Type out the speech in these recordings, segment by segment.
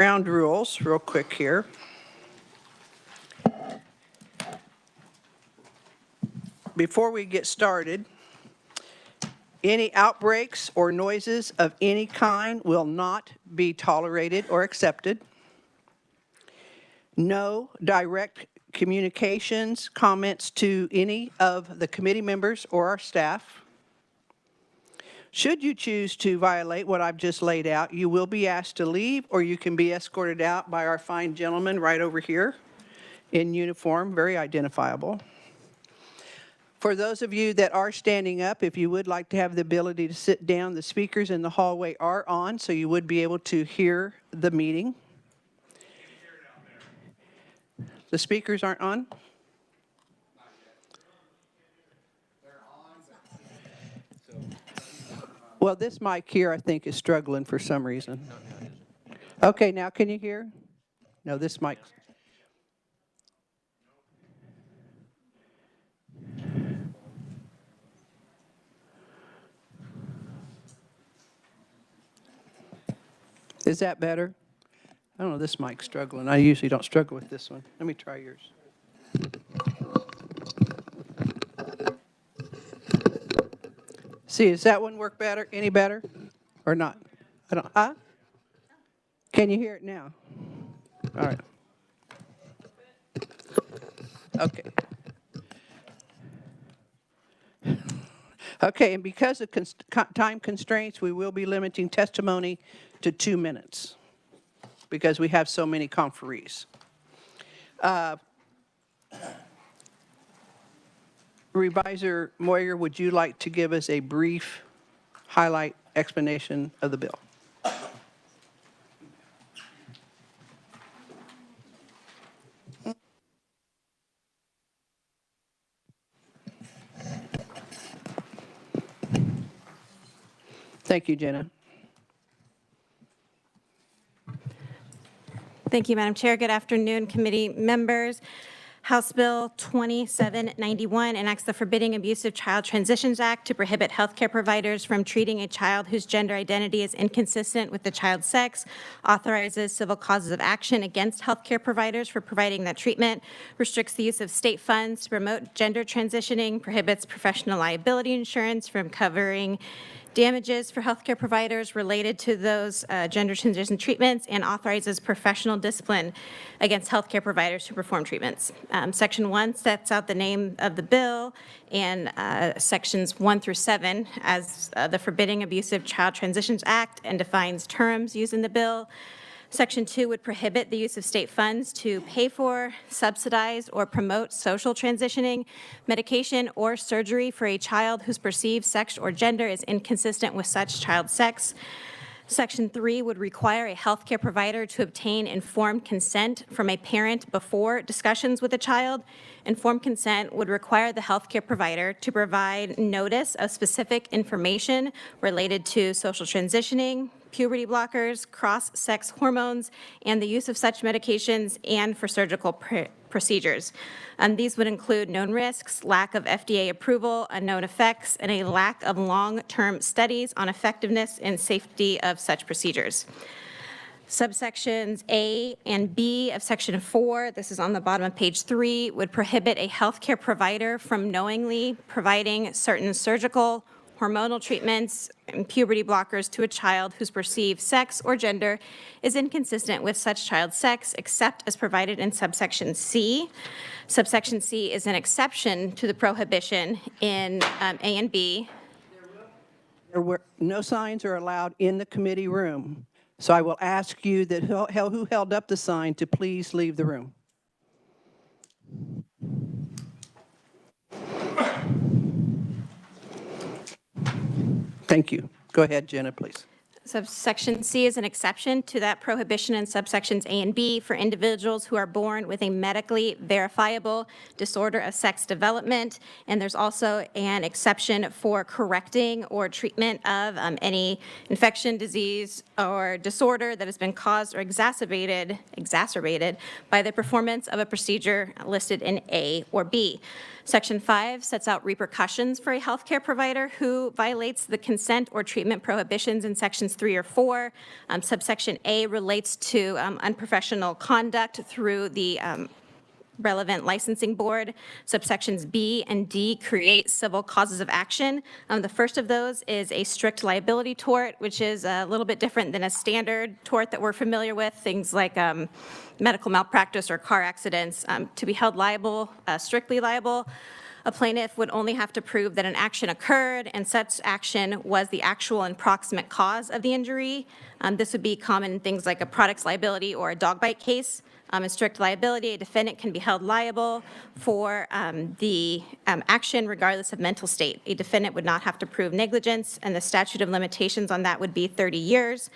Ground rules real quick here. Before we get started, any outbreaks or noises of any kind will not be tolerated or accepted. No direct communications, comments to any of the committee members or our staff. Should you choose to violate what I've just laid out, you will be asked to leave, or you can be escorted out by our fine gentleman right over here in uniform, very identifiable. For those of you that are standing up, if you would like to have the ability to sit down, the speakers in the hallway are on, so you would be able to hear the meeting. The speakers aren't on? Well, this mic here, I think, is struggling for some reason. Okay, now can you hear? No, this mic. Is that better? I don't know, this mic's struggling. I usually don't struggle with this one. Let me try yours. See, does that one work better? Any better? Or not? I don't, huh? Can you hear it now? All right. Okay. Okay, and because of time constraints, we will be limiting testimony to 2 minutes because we have so many conferees. Revisor Moyer, would you like to give us a brief highlight explanation of the bill? Thank you, Jenna. Thank you, Madam Chair. Good afternoon, committee members. House Bill 2791 enacts the Forbidding Abusive Child Transitions Act to prohibit healthcare providers from treating a child whose gender identity is inconsistent with the child's sex, authorizes civil causes of action against healthcare providers for providing that treatment, restricts the use of state funds to promote gender transitioning, prohibits professional liability insurance from covering damages for healthcare providers related to those gender transition treatments, and authorizes professional discipline against healthcare providers who perform treatments. Section 1 sets out the name of the bill, and sections 1 through 7 as the Forbidding Abusive Child Transitions Act, and defines terms used in the bill. Section 2 would prohibit the use of state funds to pay for, subsidize, or promote social transitioning, medication, or surgery for a child whose perceived sex or gender is inconsistent with such child's sex. Section 3 would require a healthcare provider to obtain informed consent from a parent before discussions with a child. Informed consent would require the healthcare provider to provide notice of specific information related to social transitioning, puberty blockers, cross-sex hormones, and the use of such medications, and for surgical procedures. These would include known risks, lack of FDA approval, unknown effects, and a lack of long-term studies on effectiveness and safety of such procedures. Subsections A and B of Section 4, this is on the bottom of page 3, would prohibit a healthcare provider from knowingly providing certain surgical, hormonal treatments, and puberty blockers to a child whose perceived sex or gender is inconsistent with such child's sex, except as provided in subsection C. Subsection C is an exception to the prohibition in A and B. No signs are allowed in the committee room. So I will ask you that who held up the sign to please leave the room. Thank you. Go ahead, Jenna, please. Subsection C is an exception to that prohibition in subsections A and B for individuals who are born with a medically verifiable disorder of sex development. And there's also an exception for correcting or treatment of any infection, disease, or disorder that has been caused or exacerbated by the performance of a procedure listed in A or B. Section 5 sets out repercussions for a healthcare provider who violates the consent or treatment prohibitions in sections 3 or 4. Subsection A relates to unprofessional conduct through the relevant licensing board. Subsections B and D create civil causes of action. The first of those is a strict liability tort, which is a little bit different than a standard tort that we're familiar with, things like medical malpractice or car accidents. To be held liable, strictly liable, a plaintiff would only have to prove that an action occurred and such action was the actual and proximate cause of the injury. This would be common in things like a products liability or a dog bite case. In strict liability, a defendant can be held liable for the action regardless of mental state. A defendant would not have to prove negligence, and the statute of limitations on that would be 30 years.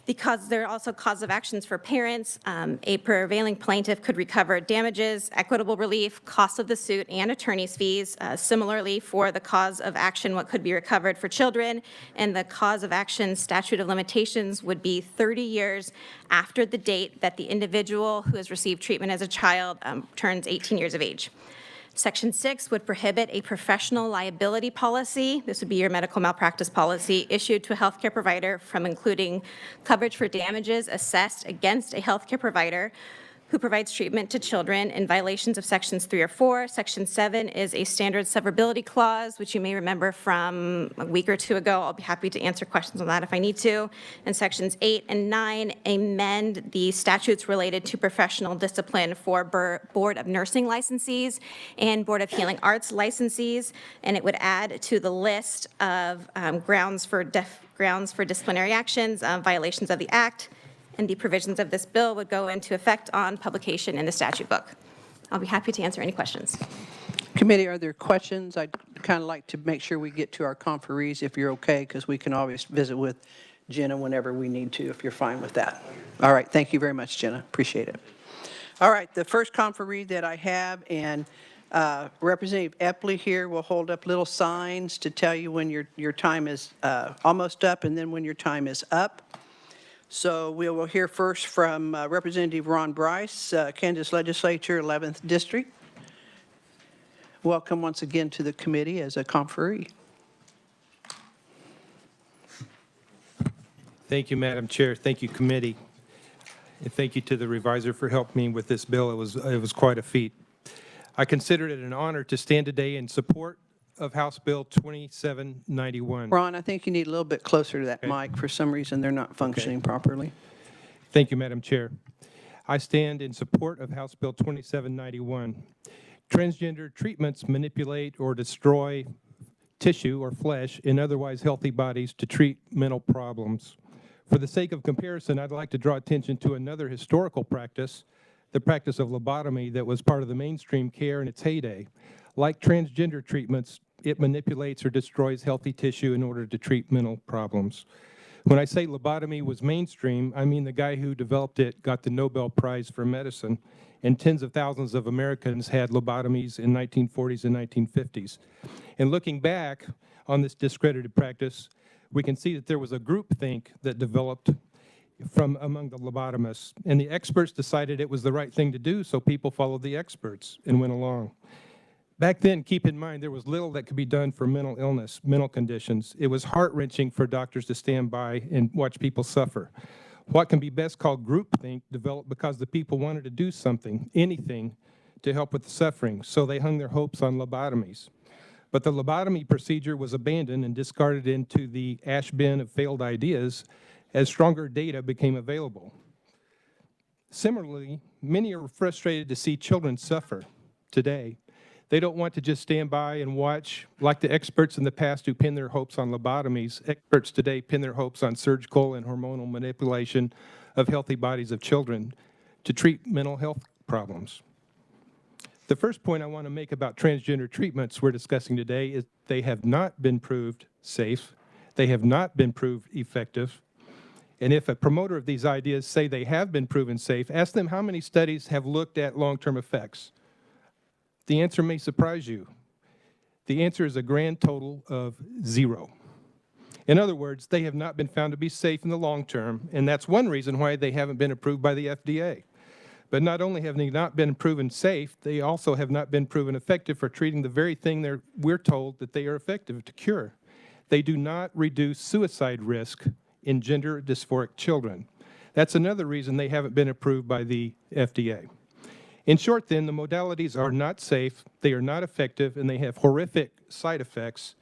Because there are also causes of actions for parents, a prevailing plaintiff could recover damages, equitable relief, cost of the suit, and attorney's fees. Similarly, for the cause of action, what could be recovered for children, and the cause of action statute of limitations would be 30 years after the date that the individual who has received treatment as a child turns 18 years of age. Section 6 would prohibit a professional liability policy, this would be your medical malpractice policy, issued to a healthcare provider from including coverage for damages assessed against a healthcare provider who provides treatment to children in violations of Sections 3 or 4. Section 7 is a standard severability clause, which you may remember from a week or two ago. I'll be happy to answer questions on that if I need to. And Sections 8 and 9 amend the statutes related to professional discipline for Board of Nursing licensees and Board of Healing Arts licensees, and it would add to the list of grounds for disciplinary actions, violations of the Act, and the provisions of this bill would go into effect on publication in the statute book. I'll be happy to answer any questions. Committee, are there questions? I'd kind of like to make sure we get to our conferees, if you're okay, because we can always visit with Jenna whenever we need to, if you're fine with that. All right, thank you very much, Jenna. Appreciate it. All right, the first conferee that I have, and Representative Epley here will hold up little signs to tell you when your time is almost up and then when your time is up. So we will hear first from Representative Ron Bryce, Kansas Legislature, 11th District. Welcome once again to the committee as a conferee. Thank you, Madam Chair. Thank you, committee. And thank you to the reviser for helping me with this bill. It was quite a feat. I consider it an honor to stand today in support of House Bill 2791. Ron, I think you need a little bit closer to that mic. For some reason, they're not functioning properly. Thank you, Madam Chair. I stand in support of House Bill 2791. Transgender treatments manipulate or destroy tissue or flesh in otherwise healthy bodies to treat mental problems. For the sake of comparison, I'd like to draw attention to another historical practice, the practice of lobotomy that was part of the mainstream care in its heyday. Like transgender treatments, it manipulates or destroys healthy tissue in order to treat mental problems. When I say lobotomy was mainstream, I mean the guy who developed it got the Nobel Prize for medicine, and tens of thousands of Americans had lobotomies in 1940s and 1950s. And looking back on this discredited practice, we can see that there was a groupthink that developed from among the lobotomists, and the experts decided it was the right thing to do, so people followed the experts and went along. Back then, keep in mind, there was little that could be done for mental illness, mental conditions. It was heart-wrenching for doctors to stand by and watch people suffer. What can be best called groupthink developed because the people wanted to do something, anything, to help with the suffering, so they hung their hopes on lobotomies. But the lobotomy procedure was abandoned and discarded into the ash bin of failed ideas as stronger data became available. Similarly, many are frustrated to see children suffer today. They don't want to just stand by and watch, like the experts in the past who pinned their hopes on lobotomies. Experts today pin their hopes on surgical and hormonal manipulation of healthy bodies of children to treat mental health problems. The first point I want to make about transgender treatments we're discussing today is they have not been proved safe. They have not been proved effective. And if a promoter of these ideas say they have been proven safe, ask them how many studies have looked at long-term effects. The answer may surprise you. The answer is a grand total of 0. In other words, they have not been found to be safe in the long term, and that's one reason why they haven't been approved by the FDA. But not only have they not been proven safe, they also have not been proven effective for treating the very thing we're told that they are effective to cure. They do not reduce suicide risk in gender dysphoric children. That's another reason they haven't been approved by the FDA. In short, then, the modalities are not safe, they are not effective, and they have horrific side effects.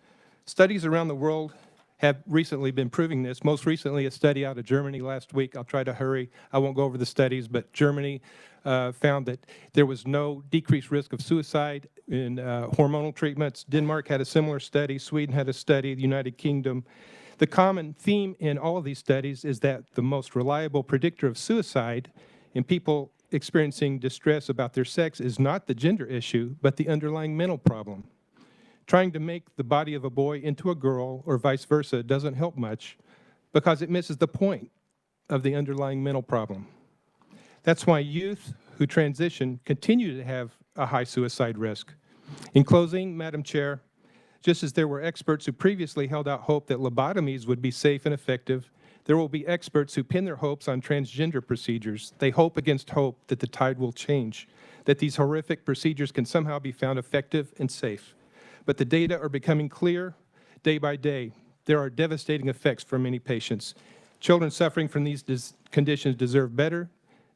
Studies around the world have recently been proving this. Most recently, a study out of Germany last week. I'll try to hurry. I won't go over the studies, but Germany found that there was no decreased risk of suicide in hormonal treatments. Denmark had a similar study. Sweden had a study. The United Kingdom. The common theme in all of these studies is that the most reliable predictor of suicide in people experiencing distress about their sex is not the gender issue, but the underlying mental problem. Trying to make the body of a boy into a girl or vice versa doesn't help much because it misses the point of the underlying mental problem. That's why youth who transition continue to have a high suicide risk. In closing, Madam Chair, just as there were experts who previously held out hope that lobotomies would be safe and effective, there will be experts who pin their hopes on transgender procedures. They hope against hope that the tide will change, that these horrific procedures can somehow be found effective and safe. But the data are becoming clear day by day. There are devastating effects for many patients. Children suffering from these conditions deserve better.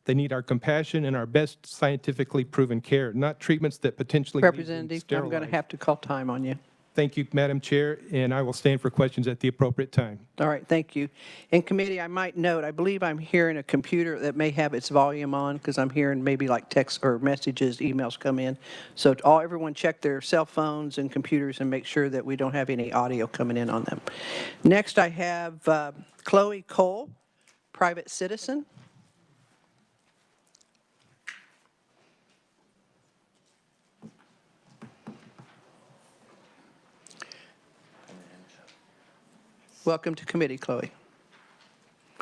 They need our compassion and our best scientifically proven care, not treatments that potentially Representative, I'm going to have to call time on you. Thank you, Madam Chair, and I will stand for questions at the appropriate time. All right, thank you. In committee, I might note, I believe I'm hearing a computer that may have its volume on because I'm hearing maybe like text or messages, emails come in. So everyone check their cell phones and computers and make sure that we don't have any audio coming in on them. Next, I have Chloe Cole, private citizen. Welcome to committee, Chloe.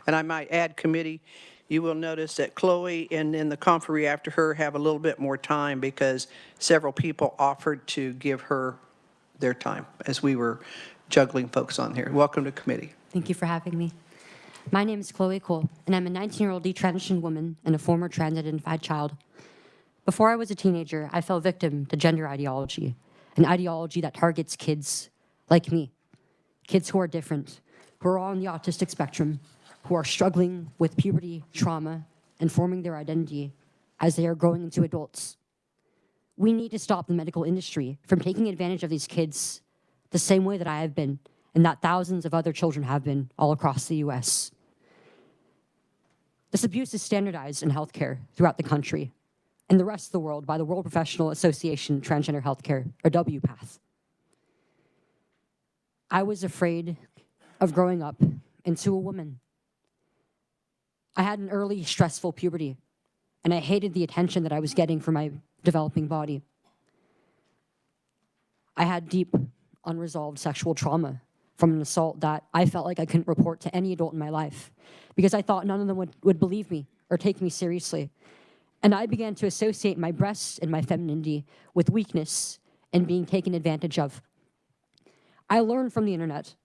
And I might add, committee, you will notice that Chloe and then the conferee after her have a little bit more time because several people offered to give her their time as we were juggling folks on here. Welcome to committee. Thank you for having me. My name is Chloe Cole, and I'm a 19-year-old detransitioned woman and a former trans-identified child. Before I was a teenager, I fell victim to gender ideology, an ideology that targets kids like me. Kids who are different, who are on the autistic spectrum, who are struggling with puberty, trauma, and forming their identity as they are growing into adults. We need to stop the medical industry from taking advantage of these kids the same way that I have been and that thousands of other children have been all across the U.S. This abuse is standardized in healthcare throughout the country and the rest of the world by the World Professional Association Transgender Healthcare, or WPATH. I was afraid of growing up into a woman. I had an early stressful puberty, and I hated the attention that I was getting from my developing body. I had deep, unresolved sexual trauma from an assault that I felt like I couldn't report to any adult in my life because I thought none of them would believe me or take me seriously. And I began to associate my breasts and my femininity with weakness and being taken advantage of. I learned from the internet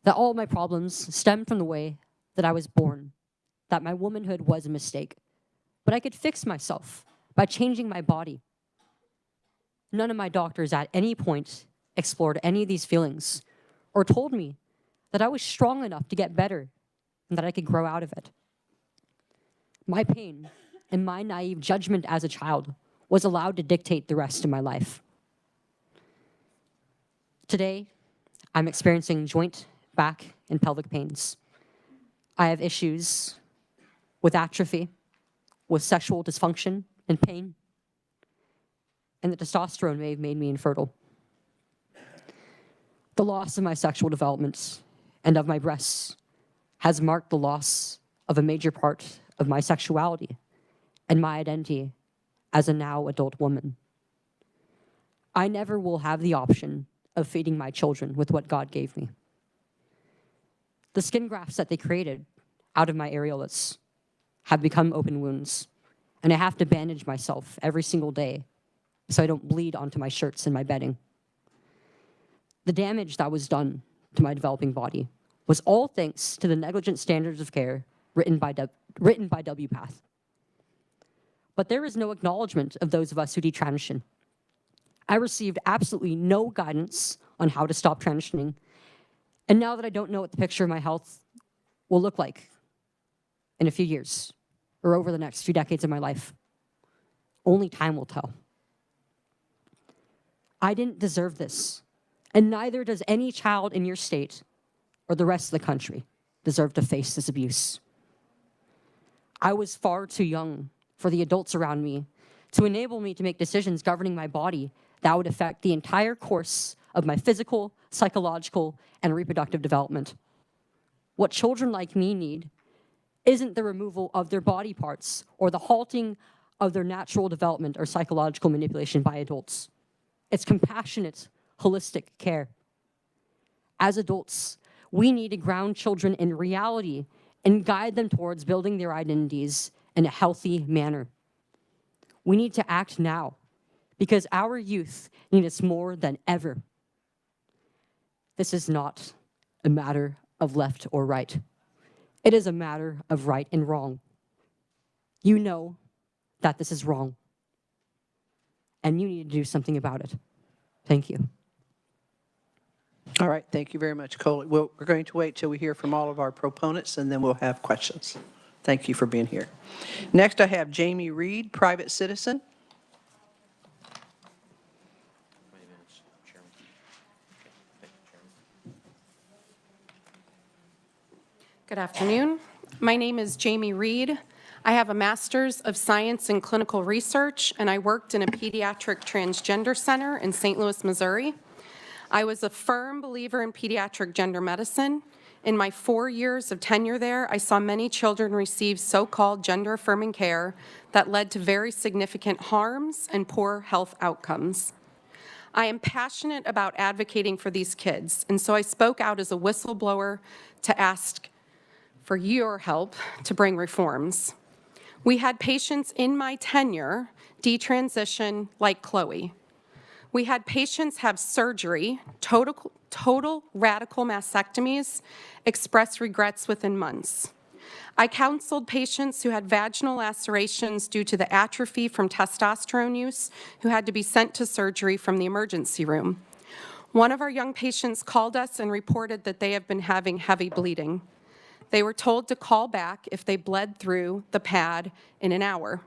that all of my problems stemmed from the way that I was born, that my womanhood was a mistake. But I could fix myself by changing my body. None of my doctors at any point explored any of these feelings or told me that I was strong enough to get better and that I could grow out of it. My pain and my naive judgment as a child was allowed to dictate the rest of my life. Today, I'm experiencing joint, back, and pelvic pains. I have issues with atrophy, with sexual dysfunction and pain, and the testosterone may have made me infertile. The loss of my sexual development and of my breasts has marked the loss of a major part of my sexuality and my identity as a now adult woman. I never will have the option of feeding my children with what God gave me. The skin grafts that they created out of my areolas have become open wounds, and I have to bandage myself every single day so I don't bleed onto my shirts and my bedding. The damage that was done to my developing body was all thanks to the negligent standards of care written by WPATH. But there is no acknowledgement of those of us who detransition. I received absolutely no guidance on how to stop transitioning. And now that I don't know what the picture of my health will look like in a few years or over the next few decades of my life. Only time will tell. I didn't deserve this, and neither does any child in your state or the rest of the country deserve to face this abuse. I was far too young for the adults around me to enable me to make decisions governing my body that would affect the entire course of my physical, psychological, and reproductive development. What children like me need isn't the removal of their body parts or the halting of their natural development or psychological manipulation by adults. It's compassionate, holistic care. As adults, we need to ground children in reality and guide them towards building their identities in a healthy manner. We need to act now because our youth need us more than ever. This is not a matter of left or right. It is a matter of right and wrong. You know that this is wrong, and you need to do something about it. Thank you. All right, thank you very much, Coley. We're going to wait till we hear from all of our proponents, and then we'll have questions. Thank you for being here. Next, I have Jamie Reed, private citizen. Good afternoon. My name is Jamie Reed. I have a Master's of Science in Clinical Research, and I worked in a pediatric transgender center in St. Louis, Missouri. I was a firm believer in pediatric gender medicine. In my 4 years of tenure there, I saw many children receive so-called gender-affirming care that led to very significant harms and poor health outcomes. I am passionate about advocating for these kids, and so I spoke out as a whistleblower to ask for your help to bring reforms. We had patients in my tenure detransition like Chloe. We had patients have surgery, total radical mastectomies, express regrets within months. I counseled patients who had vaginal lacerations due to the atrophy from testosterone use who had to be sent to surgery from the emergency room. One of our young patients called us and reported that they have been having heavy bleeding. They were told to call back if they bled through the pad in an hour.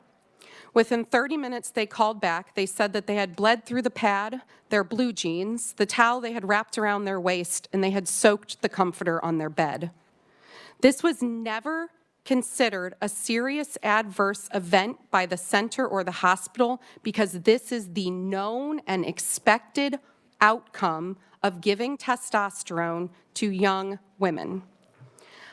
Within 30 minutes they called back. They said that they had bled through the pad, their blue jeans, the towel they had wrapped around their waist, and they had soaked the comforter on their bed. This was never considered a serious adverse event by the center or the hospital because this is the known and expected outcome of giving testosterone to young women.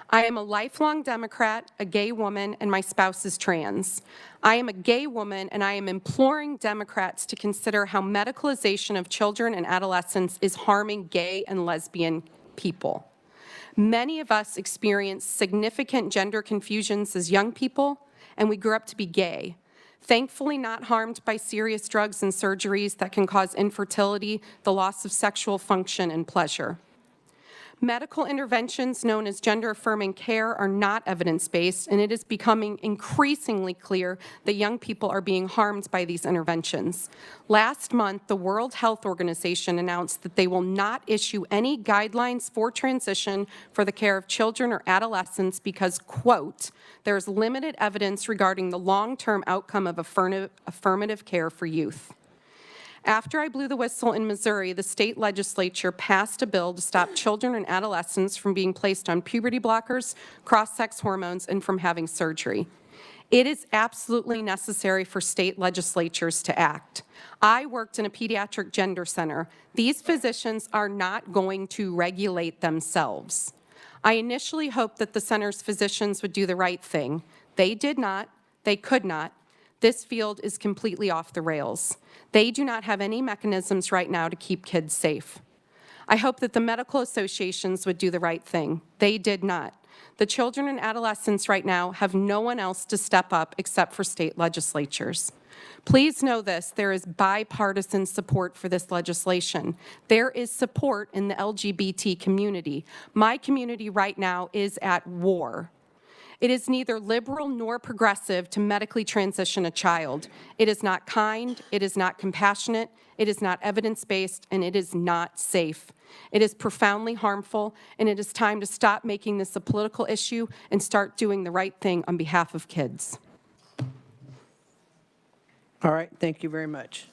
I am a lifelong Democrat, a gay woman, and my spouse is trans. I am a gay woman, and I am imploring Democrats to consider how medicalization of children and adolescents is harming gay and lesbian people. Many of us experienced significant gender confusions as young people, and we grew up to be gay. Thankfully not harmed by serious drugs and surgeries that can cause infertility, the loss of sexual function, and pleasure. Medical interventions known as gender-affirming care are not evidence-based, and it is becoming increasingly clear that young people are being harmed by these interventions. Last month, the World Health Organization announced that they will not issue any guidelines for transition for the care of children or adolescents because, quote, there is limited evidence regarding the long-term outcome of affirmative care for youth. After I blew the whistle in Missouri, the state legislature passed a bill to stop children and adolescents from being placed on puberty blockers, cross-sex hormones, and from having surgery. It is absolutely necessary for state legislatures to act. I worked in a pediatric gender center. These physicians are not going to regulate themselves. I initially hoped that the center's physicians would do the right thing. They did not. They could not. This field is completely off the rails. They do not have any mechanisms right now to keep kids safe. I hope that the medical associations would do the right thing. They did not. The children and adolescents right now have no one else to step up except for state legislatures. Please know this, there is bipartisan support for this legislation. There is support in the LGBT community. My community right now is at war. It is neither liberal nor progressive to medically transition a child. It is not kind, it is not compassionate, it is not evidence-based, and it is not safe. It is profoundly harmful, and it is time to stop making this a political issue and start doing the right thing on behalf of kids. All right, thank you very much.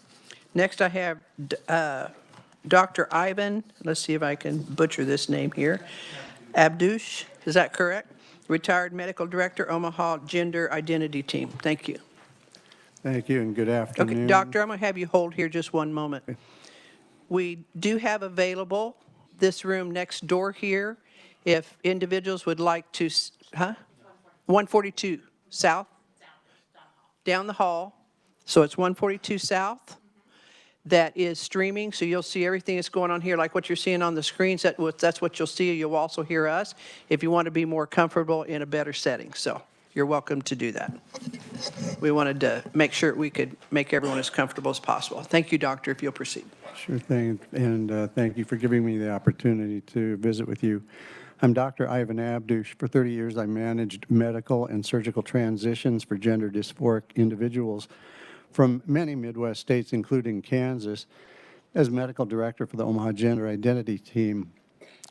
Next, I have Dr. Ivan, let's see if I can butcher this name here, Abdush, is that correct? Retired Medical Director, Omaha Gender Identity Team. Thank you. Thank you, and good Okay, afternoon. Doctor, I'm going to have you hold here just one moment. We do have available this room next door here if individuals would like to, 142 South? Down the hall. So it's 142 South. That is streaming, so you'll see everything that's going on here, like what you're seeing on the screens. That's what you'll see. You'll also hear us if you want to be more comfortable in a better setting. So you're welcome to do that. We wanted to make sure we could make everyone as comfortable as possible. Thank you, Doctor, if you'll proceed. Sure thing, and thank you for giving me the opportunity to visit with you. I'm Dr. Ivan Abdush. For 30 years, I managed medical and surgical transitions for gender dysphoric individuals from many Midwest states, including Kansas, as medical director for the Omaha Gender Identity Team.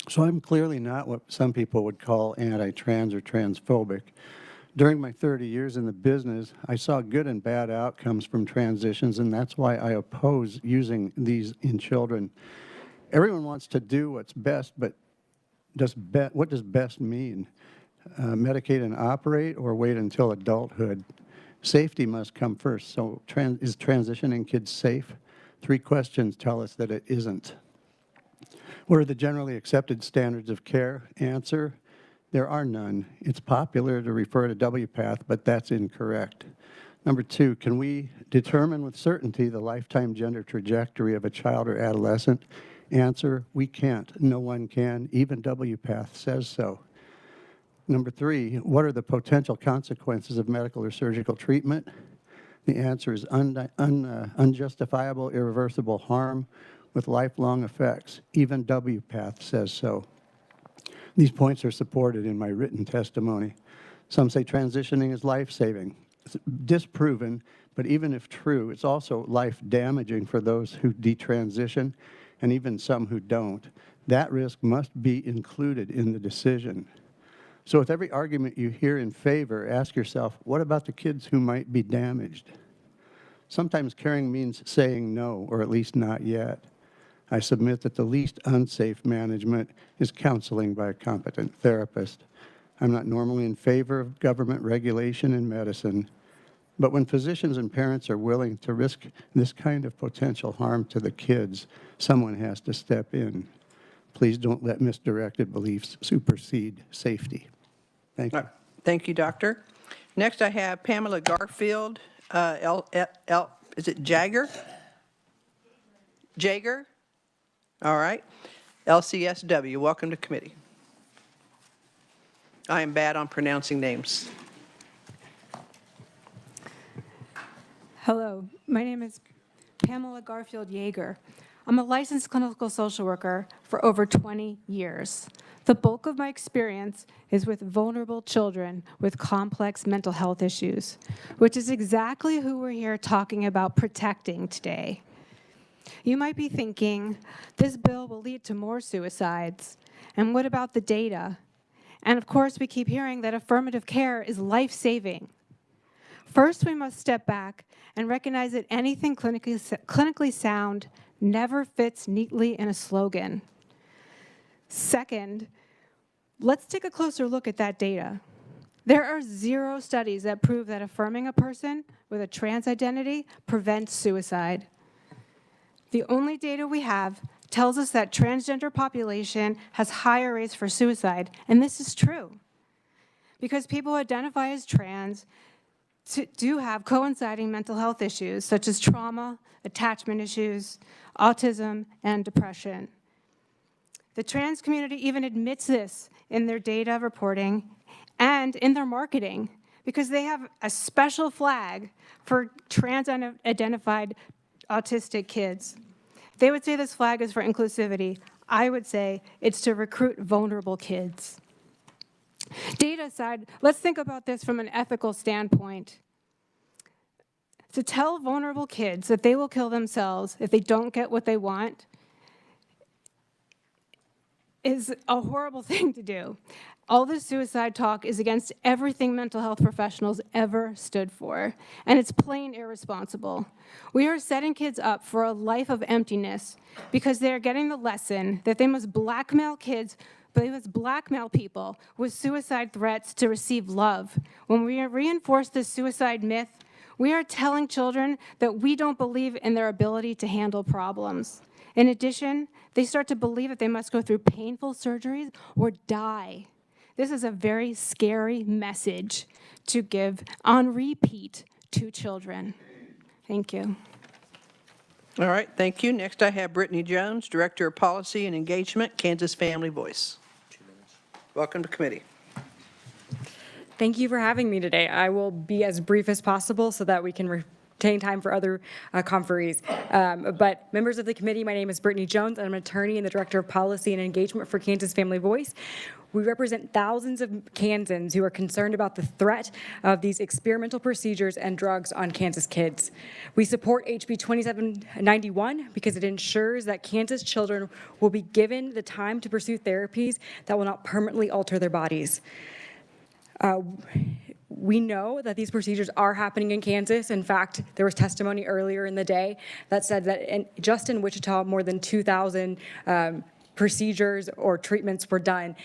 So I'm clearly not what some people would call anti-trans or transphobic. During my 30 years in the business, I saw good and bad outcomes from transitions, and that's why I oppose using these in children. Everyone wants to do what's best, but what does best mean? Medicate and operate, or wait until adulthood? Safety must come first. So is transitioning kids safe? 3 questions tell us that it isn't. What are the generally accepted standards of care? Answer, there are none. It's popular to refer to WPATH, but that's incorrect. Number 2, can we determine with certainty the lifetime gender trajectory of a child or adolescent? Answer, we can't. No one can. Even WPATH says so. Number 3, what are the potential consequences of medical or surgical treatment? The answer is unjustifiable, irreversible harm with lifelong effects. Even WPATH says so. These points are supported in my written testimony. Some say transitioning is life-saving. It's disproven, but even if true, it's also life-damaging for those who detransition and even some who don't. That risk must be included in the decision. So with every argument you hear in favor, ask yourself, what about the kids who might be damaged? Sometimes caring means saying no, or at least not yet. I submit that the least unsafe management is counseling by a competent therapist. I'm not normally in favor of government regulation in medicine, but when physicians and parents are willing to risk this kind of potential harm to the kids, someone has to step in. Please don't let misdirected beliefs supersede safety. Thank you. Thank you, Doctor. Next, I have Pamela Garfield, is it Jagger? Jager? All right. LCSW, welcome to committee. I am bad on pronouncing names. Hello, my name is Pamela Garfield Yeager. I'm a licensed clinical social worker for over 20 years. The bulk of my experience is with vulnerable children with complex mental health issues, which is exactly who we're here talking about protecting today. You might be thinking, this bill will lead to more suicides, and what about the data? And of course, we keep hearing that affirmative care is life-saving. First, we must step back and recognize that anything clinically sound never fits neatly in a slogan. Second, let's take a closer look at that data. There are 0 studies that prove that affirming a person with a trans identity prevents suicide. The only data we have tells us that transgender population has higher rates for suicide, and this is true because people who identify as trans do have coinciding mental health issues such as trauma, attachment issues, autism, and depression. The trans community even admits this in their data reporting and in their marketing because they have a special flag for trans-identified autistic kids. They would say this flag is for inclusivity. I would say it's to recruit vulnerable kids. Data aside, let's think about this from an ethical standpoint. To tell vulnerable kids that they will kill themselves if they don't get what they want is a horrible thing to do. All this suicide talk is against everything mental health professionals ever stood for, and it's plain irresponsible. We are setting kids up for a life of emptiness because they are getting the lesson that they must blackmail kids, but they must blackmail people with suicide threats to receive love. When we reinforce this suicide myth, we are telling children that we don't believe in their ability to handle problems. In addition, they start to believe that they must go through painful surgeries or die. This is a very scary message to give on repeat to children. Thank you. All right, thank you. Next, I have Brittany Jones, Director of Policy and Engagement, Kansas Family Voice. Welcome to committee. Thank you for having me today. I will be as brief as possible so that we can retain time for other conferees. But members of the committee, my name is Brittany Jones. I'm an attorney and the Director of Policy and Engagement for Kansas Family Voice. We represent thousands of Kansans who are concerned about the threat of these experimental procedures and drugs on Kansas kids. We support HB 2791 because it ensures that Kansas children will be given the time to pursue therapies that will not permanently alter their bodies. We know that these procedures are happening in Kansas. In fact, there was testimony earlier in the day that said that just in Wichita, more than 2,000 procedures or treatments were done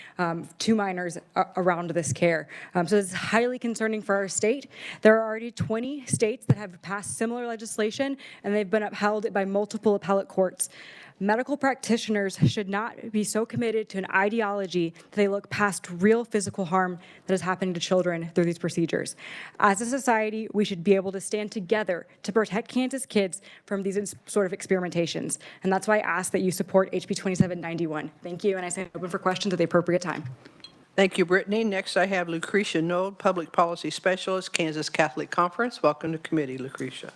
to minors around this care. So this is highly concerning for our state. There are already 20 states that have passed similar legislation, and they've been upheld by multiple appellate courts. Medical practitioners should not be so committed to an ideology that they look past real physical harm that is happening to children through these procedures. As a society, we should be able to stand together to protect Kansas kids from these sort of experimentations. And that's why I ask that you support HB 2791. Thank you, and I stand open for questions at the appropriate time. Thank you, Brittany. Next, I have Lucretia Nold, Public Policy Specialist, Kansas Catholic Conference. Welcome to committee, Lucretia.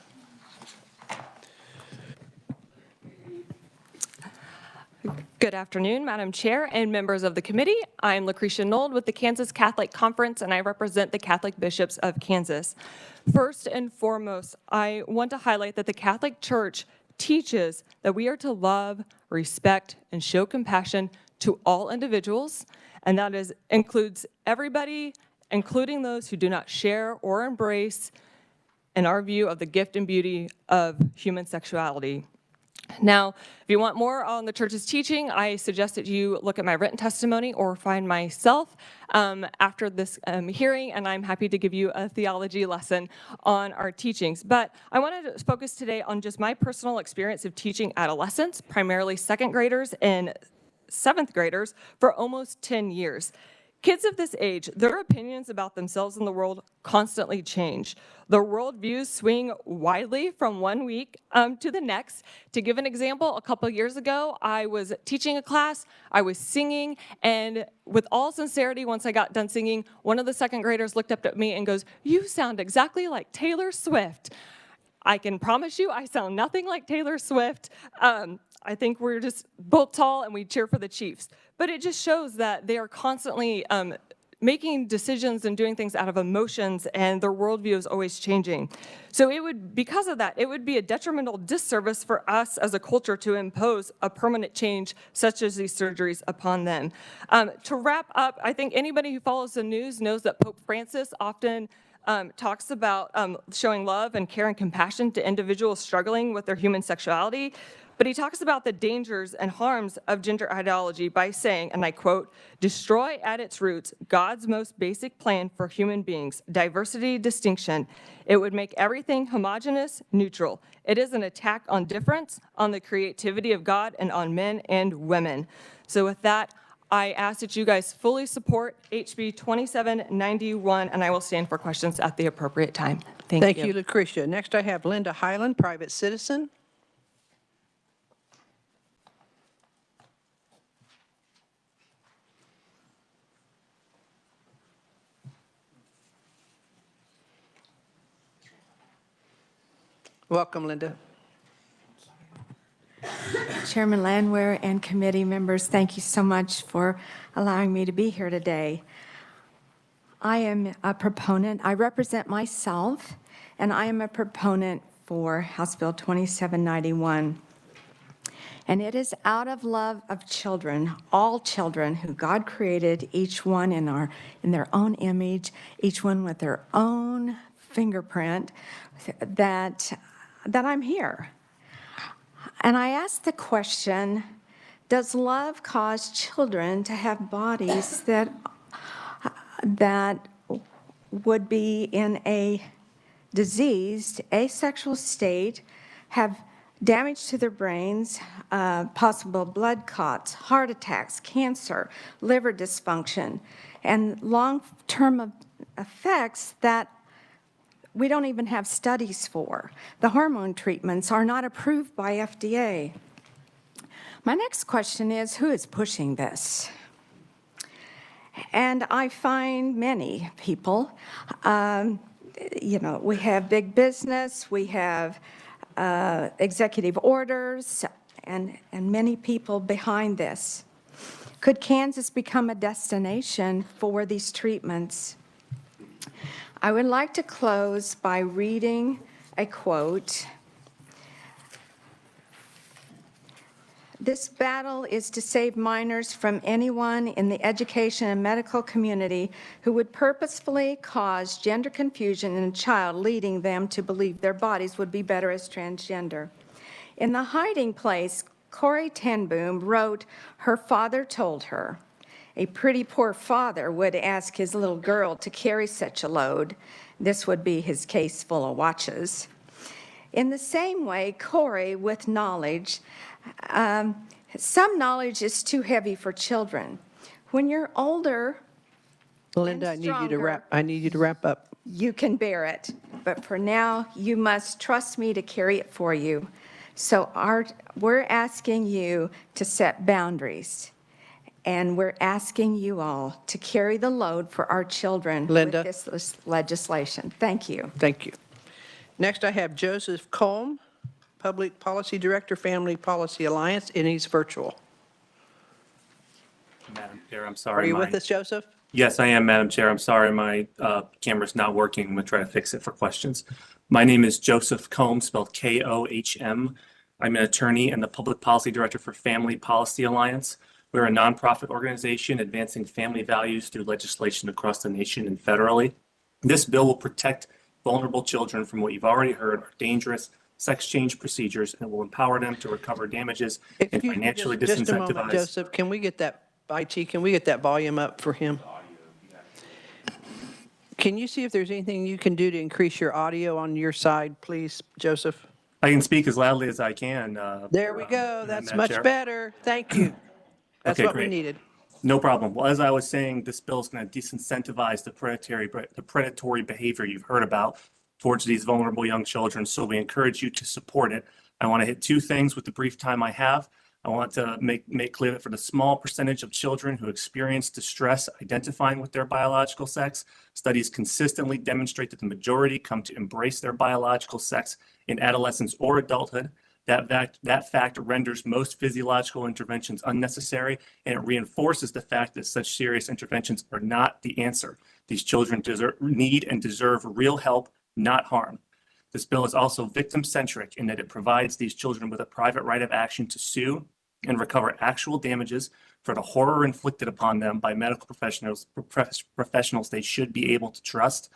Good afternoon, Madam Chair and members of the committee. I'm Lucretia Nold with the Kansas Catholic Conference, and I represent the Catholic bishops of Kansas. First and foremost, I want to highlight that the Catholic Church teaches that we are to love, respect, and show compassion to all individuals, and that includes everybody, including those who do not share or embrace, in our view, of the gift and beauty of human sexuality. Now, if you want more on the church's teaching, I suggest that you look at my written testimony or find myself after this hearing, and I'm happy to give you a theology lesson on our teachings. But I wanted to focus today on just my personal experience of teaching adolescents, primarily second graders and seventh graders, for almost 10 years. Kids of this age, their opinions about themselves and the world constantly change. Their worldviews swing widely from one week to the next. To give an example, a couple of years ago, I was teaching a class, I was singing, and with all sincerity, once I got done singing, one of the second graders looked up at me and goes, "You sound exactly like Taylor Swift." I can promise you I sound nothing like Taylor Swift. I think we're just both tall and we cheer for the Chiefs. But it just shows that they are constantly making decisions and doing things out of emotions, and their worldview is always changing. So because of that, it would be a detrimental disservice for us as a culture to impose a permanent change such as these surgeries upon them. To wrap up, I think anybody who follows the news knows that Pope Francis often talks about showing love and care and compassion to individuals struggling with their human sexuality. But he talks about the dangers and harms of gender ideology by saying, and I quote, "Destroy at its roots God's most basic plan for human beings, diversity, distinction. It would make everything homogeneous, neutral. It is an attack on difference, on the creativity of God, and on men and women." So with that, I ask that you guys fully support HB 2791, and I will stand for questions at the appropriate time. Thank you, Lucretia. Next, I have Linda Highland, private citizen. Welcome, Linda. Chairman Landwehr and committee members, thank you so much for allowing me to be here today. I am a proponent. I represent myself, and I am a proponent for House Bill 2791. And it is out of love of children, all children who God created, each one in their own image, each one with their own fingerprint, that I'm here. And I ask the question, does love cause children to have bodies that would be in a diseased, asexual state, have damage to their brains, possible blood clots, heart attacks, cancer, liver dysfunction, and long-term effects that we don't even have studies for. The hormone treatments are not approved by FDA. My next question is, who is pushing this? And I find many people. We have big business, we have executive orders, and many people behind this. Could Kansas become a destination for these treatments? I would like to close by reading a quote. This battle is to save minors from anyone in the education and medical community who would purposefully cause gender confusion in a child, leading them to believe their bodies would be better as transgender. In The Hiding Place, Corrie ten Boom wrote, her father told her, a pretty poor father would ask his little girl to carry such a load. This would be his case full of watches. In the same way, Corrie, with knowledge, some knowledge is too heavy for children. When you're older, Linda, I need you to wrap up. you can bear it. But for now, you must trust me to carry it for you. So we're asking you to set boundaries. And we're asking you all to carry the load for our children Linda. with this legislation. Thank you. Thank you. Next, I have Joseph Colm, Public Policy Director, Family Policy Alliance, and he's virtual. Madam Chair, I'm sorry. Are you with us, Joseph? Yes, I am, Madam Chair. I'm sorry, my camera's not working. I'm going to try to fix it for questions. My name is Joseph Colm, spelled K-O-H-M. I'm an attorney and the Public Policy Director for Family Policy Alliance. We're a nonprofit organization advancing family values through legislation across the nation and federally. This bill will protect vulnerable children from what you've already heard are dangerous sex change procedures and will empower them to recover damages and financially Just a moment, disincentivize. Joseph, can we get that, IT, can we get that volume up for him? Can you see if there's anything you can do to increase your audio on your side, please, Joseph? I can speak as loudly as I can. There we go. That's Madam much Chair. better. Thank you. That's Okay, what we great. needed. No problem. Well, as I was saying, this bill is going to disincentivize the predatory behavior you've heard about towards these vulnerable young children. So we encourage you to support it. I want to hit two things with the brief time I have. I want to make clear that for the small percentage of children who experience distress identifying with their biological sex, studies consistently demonstrate that the majority come to embrace their biological sex in adolescence or adulthood. That fact renders most physiological interventions unnecessary, and it reinforces the fact that such serious interventions are not the answer. These children need and deserve real help, not harm. This bill is also victim-centric in that it provides these children with a private right of action to sue and recover actual damages for the horror inflicted upon them by medical professionals they should be able to trust.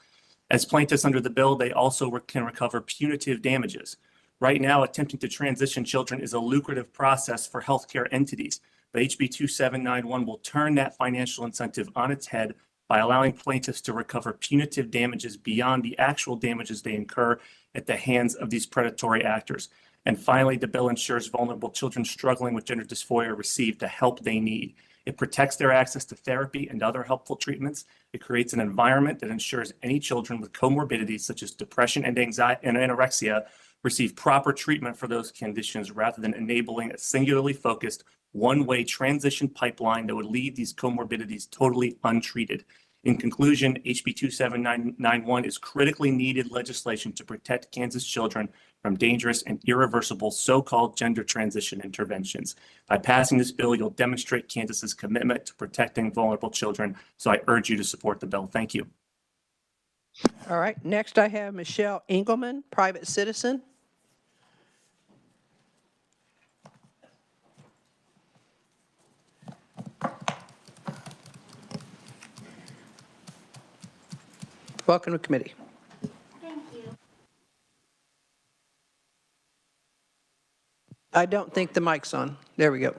As plaintiffs under the bill, they also can recover punitive damages. Right now, attempting to transition children is a lucrative process for healthcare entities, but HB 2791 will turn that financial incentive on its head by allowing plaintiffs to recover punitive damages beyond the actual damages they incur at the hands of these predatory actors. And finally, the bill ensures vulnerable children struggling with gender dysphoria receive the help they need. It protects their access to therapy and other helpful treatments. It creates an environment that ensures any children with comorbidities such as depression and anxiety and anorexia receive proper treatment for those conditions rather than enabling a singularly focused one-way transition pipeline that would leave these comorbidities totally untreated. In conclusion, HB 2791 is critically needed legislation to protect Kansas children from dangerous and irreversible so-called gender transition interventions. By passing this bill, you'll demonstrate Kansas's commitment to protecting vulnerable children. So I urge you to support the bill. Thank you. All right, next I have Michelle Engelman, private citizen. Welcome to committee. Thank you. I don't think the mic's on. There we go.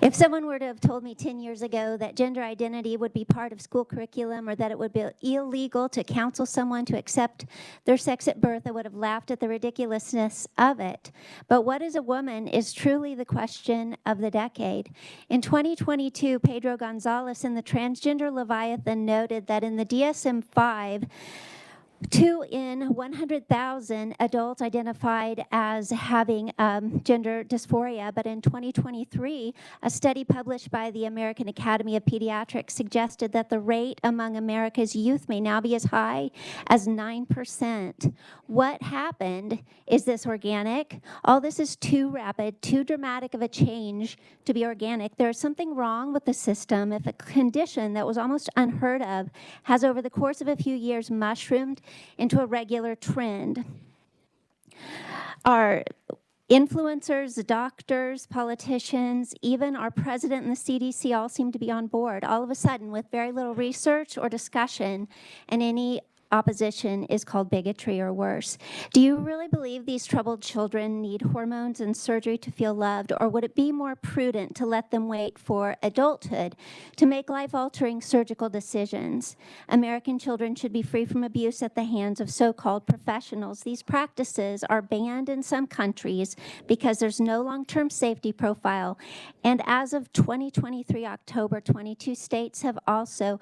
If someone were to have told me 10 years ago that gender identity would be part of school curriculum or that it would be illegal to counsel someone to accept their sex at birth, I would have laughed at the ridiculousness of it. But what is a woman is truly the question of the decade. In 2022, Pedro Gonzalez in the Transgender Leviathan noted that in the DSM-5, 2 in 100,000 adults identified as having gender dysphoria, but in 2023, a study published by the American Academy of Pediatrics suggested that the rate among America's youth may now be as high as 9%. What happened? Is this organic? All this is too rapid, too dramatic of a change to be organic. There's something wrong with the system if a condition that was almost unheard of has over the course of a few years mushroomed into a regular trend. Our influencers, doctors, politicians, even our president and the CDC all seem to be on board all of a sudden with very little research or discussion, and any opposition is called bigotry or worse. Do you really believe these troubled children need hormones and surgery to feel loved, or would it be more prudent to let them wait for adulthood to make life-altering surgical decisions? American children should be free from abuse at the hands of so-called professionals. These practices are banned in some countries because there's no long-term safety profile, and as of 2023 October, 22 states have also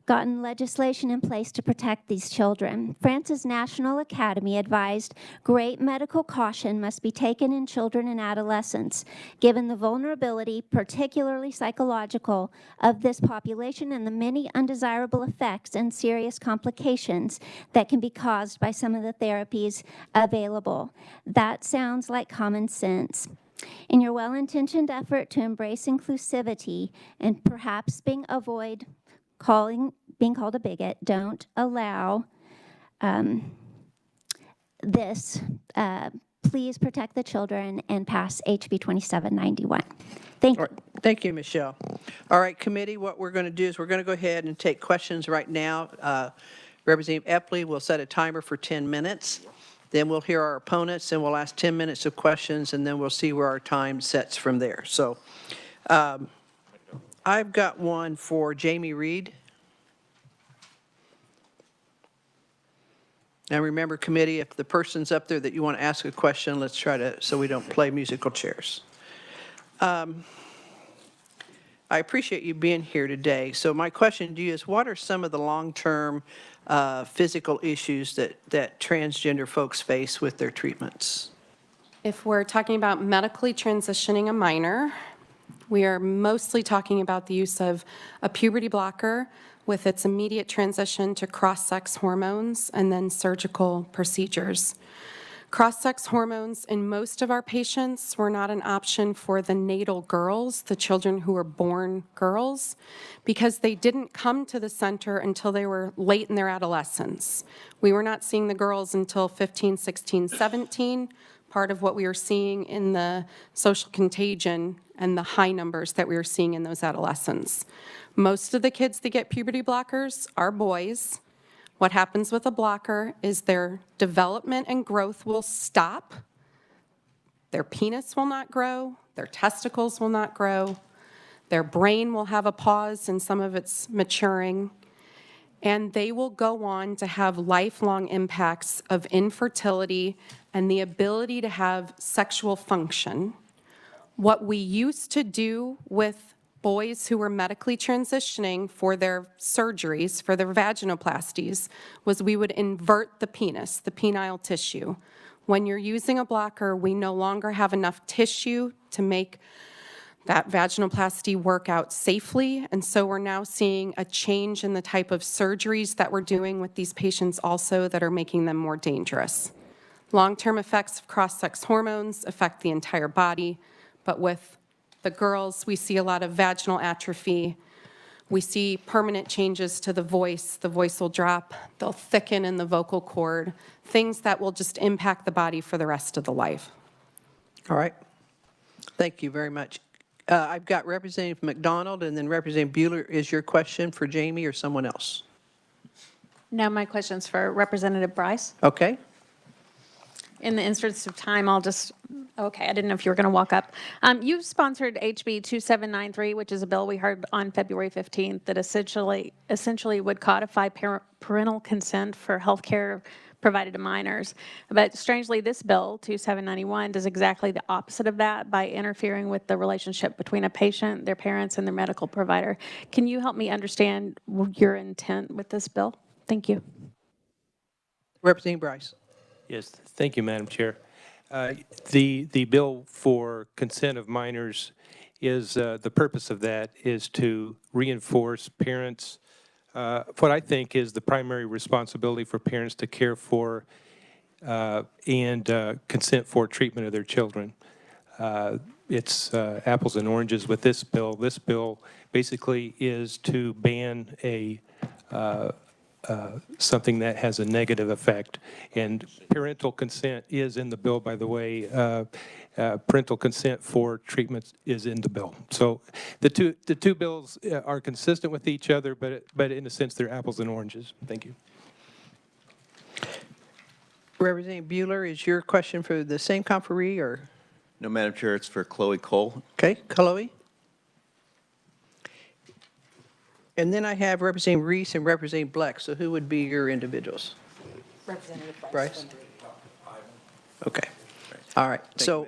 gotten legislation in place to protect these children. France's National Academy advised great medical caution must be taken in children and adolescents, given the vulnerability, particularly psychological, of this population and the many undesirable effects and serious complications that can be caused by some of the therapies available. That sounds like common sense. In your well-intentioned effort to embrace inclusivity and perhaps avoid being called a bigot, don't allow this. Please protect the children and pass HB 2791. Thank you. Thank you, Michelle. All right, committee, what we're going to do is we're going to go ahead and take questions right now. Representative Epley will set a timer for 10 minutes. Then we'll hear our opponents, and we'll ask 10 minutes of questions, and then we'll see where our time sets from there. So I've got one for Jamie Reed. Now remember, committee, if the person's up there that you want to ask a question, let's try to, so we don't play musical chairs. I appreciate you being here today. So my question to you is, what are some of the long-term physical issues that transgender folks face with their treatments? If we're talking about medically transitioning a minor, we are mostly talking about the use of a puberty blocker with its immediate transition to cross-sex hormones and then surgical procedures. Cross-sex hormones in most of our patients were not an option for the natal girls, the children who were born girls, because they didn't come to the center until they were late in their adolescence. We were not seeing the girls until 15, 16, 17, part of what we were seeing in the social contagion and the high numbers that we were seeing in those adolescents. Most of the kids that get puberty blockers are boys. What happens with a blocker is their development and growth will stop. Their penis will not grow. Their testicles will not grow. Their brain will have a pause in some of its maturing. And they will go on to have lifelong impacts of infertility and the ability to have sexual function. What we used to do with boys who were medically transitioning for their surgeries, for their vaginoplasties, was we would invert the penis, the penile tissue. When you're using a blocker, we no longer have enough tissue to make that vaginoplasty work out safely. And so we're now seeing a change in the type of surgeries that we're doing with these patients also that are making them more dangerous. Long-term effects of cross-sex hormones affect the entire body, but with the girls, we see a lot of vaginal atrophy. We see permanent changes to the voice. The voice will drop. They'll thicken in the vocal cord, things that will just impact the body for the rest of the life. All right. Thank you very much. I've got Representative McDonald, and then Representative Bueller. Is your question for Jamie or someone else? No, my question's for Representative Bryce. Okay. In the interest of time, I'll just, okay, I didn't know if you were going to walk up. You've sponsored HB 2793, which is a bill we heard on February 15th that essentially would codify parental consent for health care provided to minors. But strangely, this bill, 2791, does exactly the opposite of that by interfering with the relationship between a patient, their parents, and their medical provider. Can you help me understand your intent with this bill? Thank you. Representative Bryce. Yes, thank you, Madam Chair. The bill for consent of minors is, the purpose of that is to reinforce parents, what I think is the primary responsibility for parents to care for and consent for treatment of their children. It's apples and oranges with this bill. This bill basically is to ban something that has a negative effect. And parental consent is in the bill, by the way. Parental consent for treatment is in the bill. So the two bills are consistent with each other, but in a sense they're apples and oranges. Thank you. Representative Bueller, is your question for the same conferee or? No, Madam Chair, it's for Chloe Cole. Okay, Chloe. And then I have Representative Reese and Representative Black. So who would be your individuals? Representative Bryce. Okay. All right. So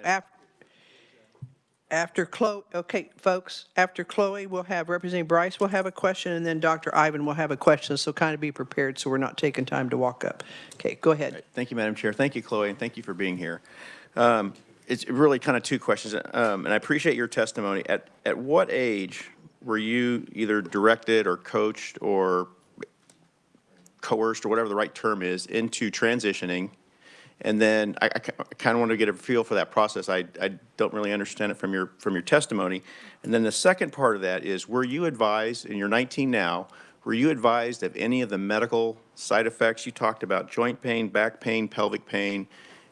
after Chloe, okay, folks, after Chloe, we'll have Representative Bryce will have a question, and then Dr. Ivan will have a question. So kind of be prepared so we're not taking time to walk up. Okay, go ahead. Right. Thank you, Madam Chair. Thank you, Chloe, and thank you for being here. It's really kind of two questions, and I appreciate your testimony. At what age were you either directed or coached or coerced, or whatever the right term is, into transitioning? And then I kind of want to get a feel for that process. I don't really understand it from your testimony. And then the second part of that is, were you advised, and you're 19 now, were you advised of any of the medical side effects? You talked about joint pain, back pain, pelvic pain,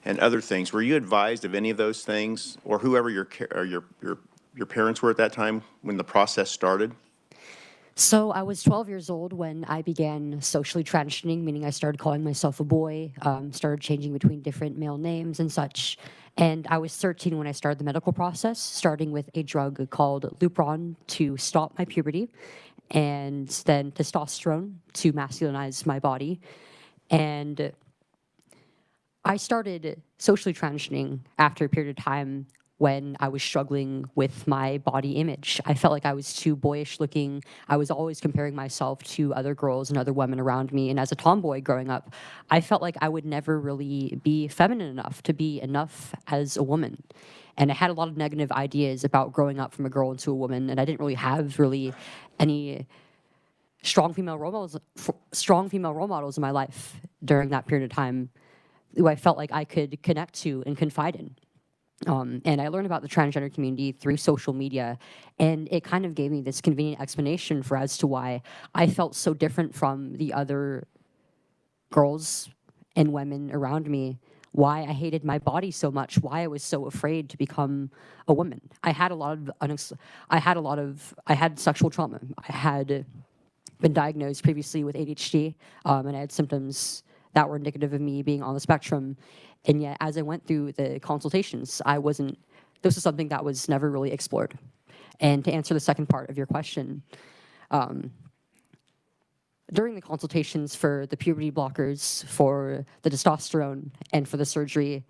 and other things. Were you advised of any of those things, or whoever your parents were at that time when the process started? So I was 12 years old when I began socially transitioning, meaning I started calling myself a boy, started changing between different male names and such. And I was 13 when I started the medical process, starting with a drug called Lupron to stop my puberty, and then testosterone to masculinize my body. And I started socially transitioning after a period of time when I was struggling with my body image. I felt like I was too boyish looking. I was always comparing myself to other girls and other women around me. And as a tomboy growing up, I felt like I would never really be feminine enough to be enough as a woman. And I had a lot of negative ideas about growing up from a girl into a woman, and I didn't really have any strong female role models in my life during that period of time who I felt like I could connect to and confide in. And I learned about the transgender community through social media, and it kind of gave me this convenient explanation for as to why I felt so different from the other girls and women around me, why I hated my body so much, why I was so afraid to become a woman. I had sexual trauma. I had been diagnosed previously with ADHD, and I had symptoms that were indicative of me being on the spectrum. And yet, as I went through the consultations, this was something that was never really explored. And to answer the second part of your question, during the consultations for the puberty blockers, for the testosterone, and for the surgery,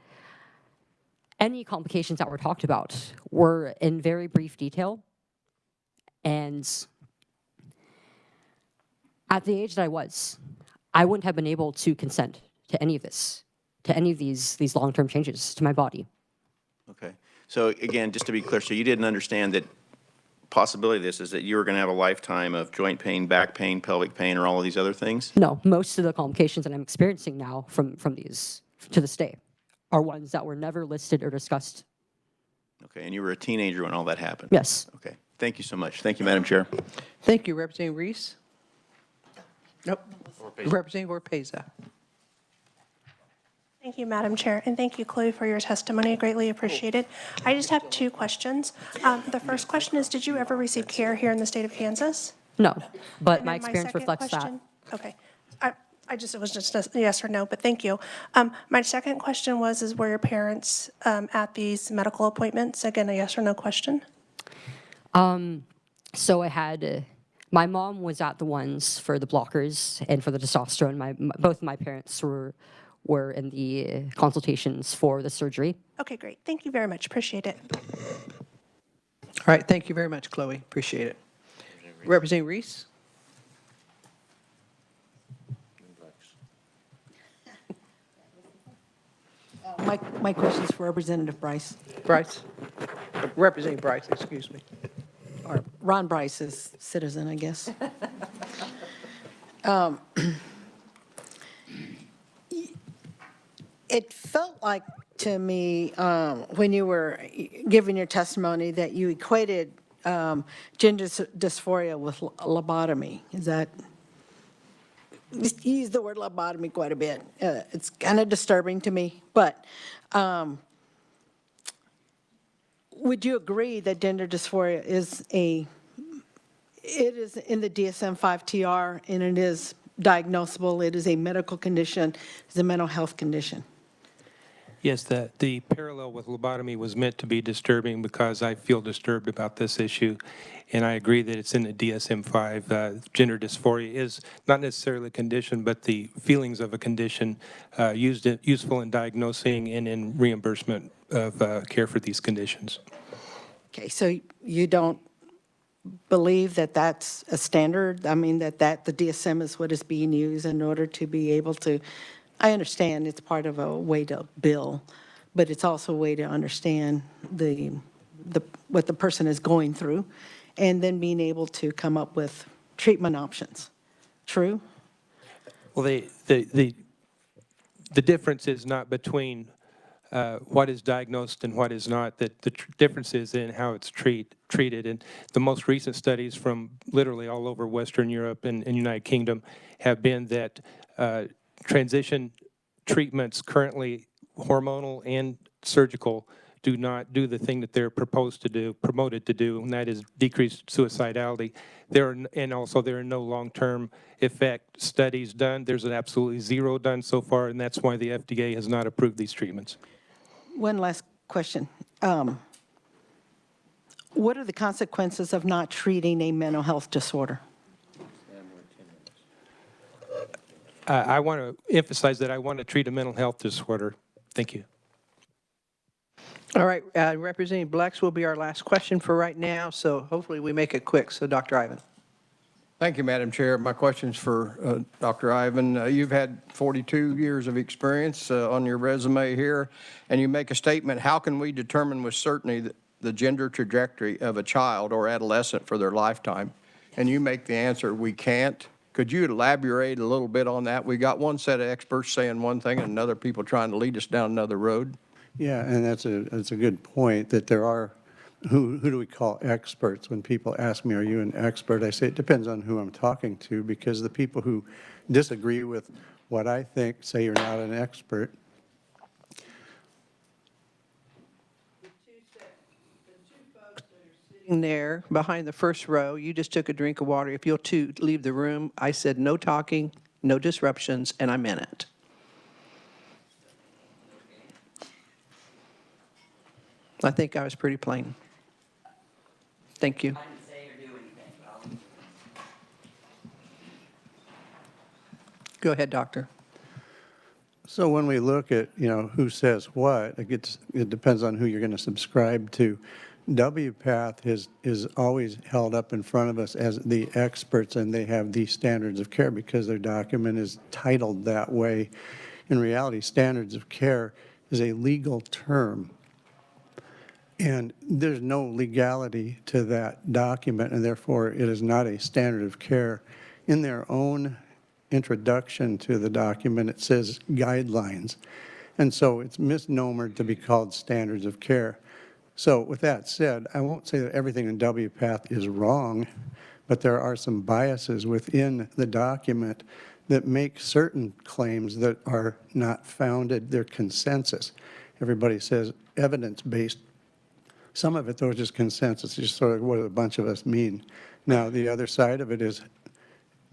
any complications that were talked about were in very brief detail. And at the age that I wouldn't have been able to consent to any of this, to any of these long-term changes to my body. Okay. So again, just to be clear, so you didn't understand that possibility of this is that you were going to have a lifetime of joint pain, back pain, pelvic pain, or all of these other things? No, most of the complications that I'm experiencing now from these to this day are ones that were never listed or discussed. Okay, and you were a teenager when all that happened? Yes. Okay, thank you so much. Thank you, Madam Chair. Thank you, Representative Reese. Nope. Representative Orpeza. Thank you, Madam Chair, and thank you, Chloe, for your testimony. Greatly appreciated. I just have two questions. The first question is, did you ever receive care here in the state of Kansas? No, but And my then experience second reflects that. question- Okay. It was just a yes or no, but thank you. My second question was, were your parents at these medical appointments? Again, a yes or no question. So I had, my mom was at the ones for the blockers and for the testosterone. Both of my parents were in the consultations for the surgery. Okay, great. Thank you very much. Appreciate it. All right, thank you very much, Chloe. Appreciate it. Representative Reese. My question is for Representative Bryce, Bryce. Representative Bryce, excuse me. or Ron Bryce is citizen, I guess. It felt like to me, when you were giving your testimony, that you equated gender dysphoria with lobotomy. Is that, you use the word lobotomy quite a bit. It's kind of disturbing to me, but would you agree that gender dysphoria is it is in the DSM-5 TR, and it is diagnosable, it is a medical condition, it's a mental health condition? Yes, the parallel with lobotomy was meant to be disturbing because I feel disturbed about this issue, and I agree that it's in the DSM-5. Gender dysphoria is not necessarily a condition, but the feelings of a condition useful in diagnosing and in reimbursement of care for these conditions. Okay, so you don't believe that that's a standard? I mean, that the DSM is what is being used in order to be able to, I understand it's part of a way to bill, but it's also a way to understand what the person is going through, and then being able to come up with treatment options. True? Well, the difference is not between what is diagnosed and what is not. The difference is in how it's treated. And the most recent studies from literally all over Western Europe and United Kingdom have been that transition treatments currently, hormonal and surgical, do not do the thing that they're promoted to do, and that is decrease suicidality. And also there are no long-term effect studies done. There's an absolutely zero done so far, and that's why the FDA has not approved these treatments. One last question. What are the consequences of not treating a mental health disorder? I want to emphasize that I want to treat a mental health disorder. Thank you. All right, Representative Blex will be our last question for right now, so hopefully we make it quick. So Dr. Ivan. Thank you, Madam Chair. My question's for Dr. Ivan. You've had 42 years of experience on your resume here, and you make a statement, how can we determine with certainty the gender trajectory of a child or adolescent for their lifetime? And you make the answer, we can't. Could you elaborate a little bit on that? We got one set of experts saying one thing and another people trying to lead us down another road. Yeah, and that's a good point, that there are, who do we call experts? When people ask me, are you an expert? I say it depends on who I'm talking to, because the people who disagree with what I think say you're not an expert. Sitting there behind the first row, you just took a drink of water. If you'll two leave the room, I said no talking, no disruptions, and I meant it. I think I was pretty plain. Thank you. Go ahead, Doctor. So when we look at, who says what, it depends on who you're going to subscribe to. WPATH is always held up in front of us as the experts, and they have these standards of care because their document is titled that way. In reality, standards of care is a legal term. And there's no legality to that document, and therefore it is not a standard of care. In their own introduction to the document, it says guidelines. And so it's misnomered to be called standards of care. So with that said, I won't say that everything in WPATH is wrong, but there are some biases within the document that make certain claims that are not founded. They're consensus. Everybody says evidence-based. Some of it, though, is just consensus, just sort of what a bunch of us mean. Now, the other side of it is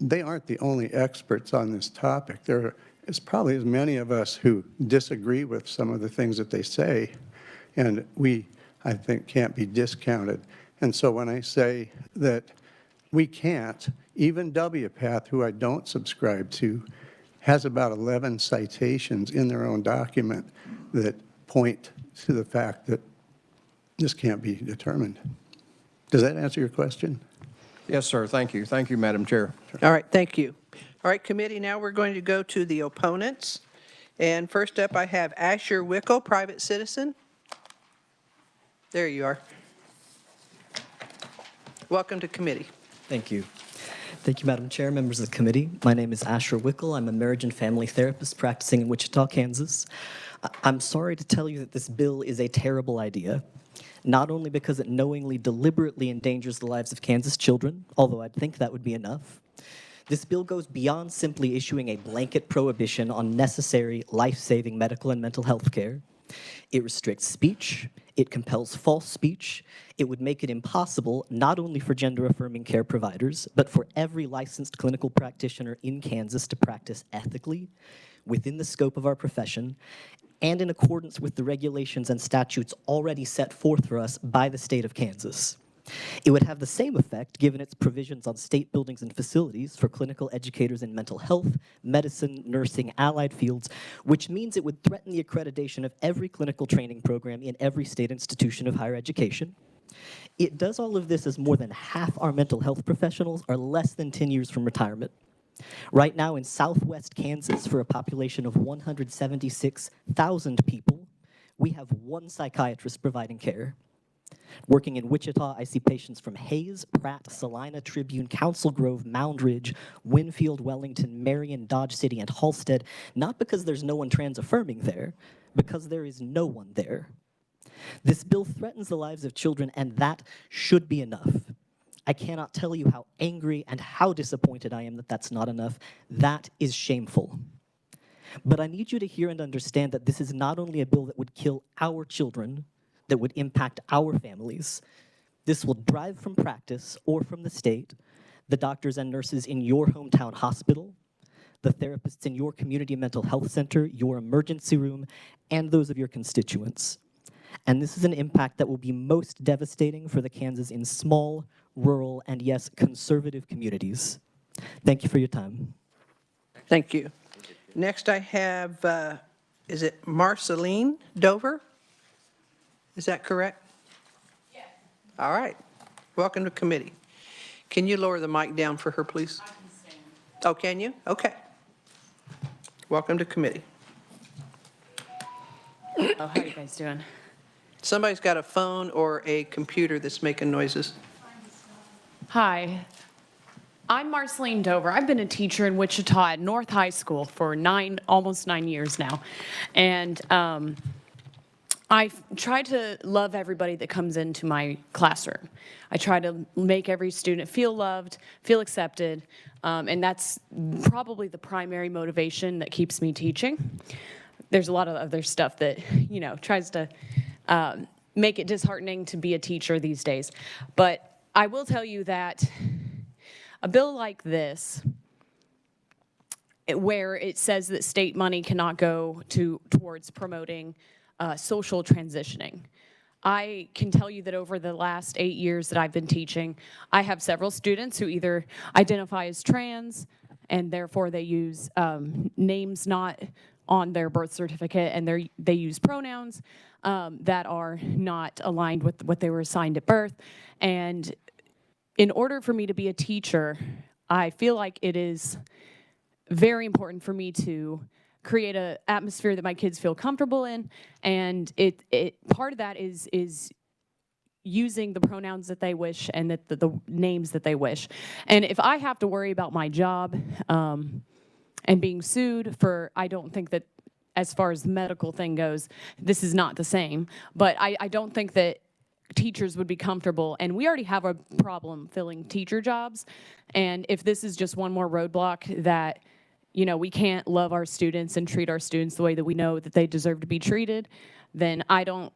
they aren't the only experts on this topic. There is probably as many of us who disagree with some of the things that they say, and we, I think, can't be discounted. And so when I say that we can't, even WPATH, who I don't subscribe to, has about 11 citations in their own document that point to the fact that this can't be determined. Does that answer your question? Yes, sir. Thank you. Thank you, Madam Chair. All right, thank you. All right, committee, now we're going to go to the opponents. And first up, I have Asher Wickel, private citizen. There you are. Welcome to committee. Thank you. Thank you, Madam Chair, members of the committee. My name is Asher Wickel. I'm a marriage and family therapist practicing in Wichita, Kansas. I'm sorry to tell you that this bill is a terrible idea, not only because it knowingly, deliberately endangers the lives of Kansas children, although I'd think that would be enough. This bill goes beyond simply issuing a blanket prohibition on necessary, life-saving medical and mental health care. It restricts speech, it compels false speech, it would make it impossible not only for gender-affirming care providers, but for every licensed clinical practitioner in Kansas to practice ethically, within the scope of our profession, and in accordance with the regulations and statutes already set forth for us by the state of Kansas. It would have the same effect given its provisions on state buildings and facilities for clinical educators in mental health, medicine, nursing, allied fields, which means it would threaten the accreditation of every clinical training program in every state institution of higher education. It does all of this as more than half our mental health professionals are less than 10 years from retirement. Right now in southwest Kansas, for a population of 176,000 people, we have one psychiatrist providing care. Working in Wichita, I see patients from Hayes, Pratt, Salina, Tribune, Council Grove, Mound Ridge, Winfield, Wellington, Marion, Dodge City, and Halstead, not because there's no one trans-affirming there, because there is no one there. This bill threatens the lives of children, and that should be enough. I cannot tell you how angry and how disappointed I am that that's not enough. That is shameful. But I need you to hear and understand that this is not only a bill that would kill our children, that would impact our families. This will drive from practice or from the state the doctors and nurses in your hometown hospital, the therapists in your community mental health center, your emergency room, and those of your constituents. And this is an impact that will be most devastating for the Kansas in small, rural, and yes, conservative communities. Thank you for your time. Thank you. Next I have, is it Marceline Dover? Is that correct? Yes. All right. Welcome to committee. Can you lower the mic down for her, please? I can stand. Oh, can you? Okay. Welcome to committee. Oh, how are you guys doing? Somebody's got a phone or a computer that's making noises. Hi. I'm Marceline Dover. I've been a teacher in Wichita at North High School for almost 9 years now. And I try to love everybody that comes into my classroom. I try to make every student feel loved, feel accepted, and that's probably the primary motivation that keeps me teaching. There's a lot of other stuff that, tries to make it disheartening to be a teacher these days. But I will tell you that a bill like this, where it says that state money cannot go towards promoting social transitioning. I can tell you that over the last 8 years that I've been teaching, I have several students who either identify as trans and therefore they use names not on their birth certificate, and they use pronouns that are not aligned with what they were assigned at birth. And in order for me to be a teacher, I feel like it is very important for me to create an atmosphere that my kids feel comfortable in, and part of that is using the pronouns that they wish and that the names that they wish. And if I have to worry about my job and being sued for, I don't think that as far as the medical thing goes, this is not the same. But I don't think that teachers would be comfortable, and we already have a problem filling teacher jobs. And if this is just one more roadblock that, you know, we can't love our students and treat our students the way that we know that they deserve to be treated, then I don't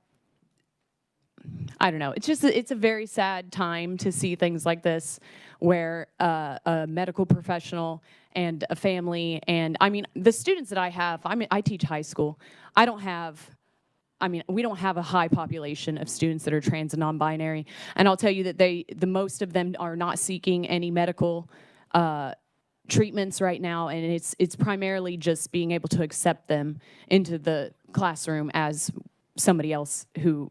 know. It's a very sad time to see things like this where a medical professional and a family, and I mean, the students that I have, I teach high school. We don't have a high population of students that are trans and non-binary. And I'll tell you that the most of them are not seeking any medical treatments right now, and it's primarily just being able to accept them into the classroom as somebody else who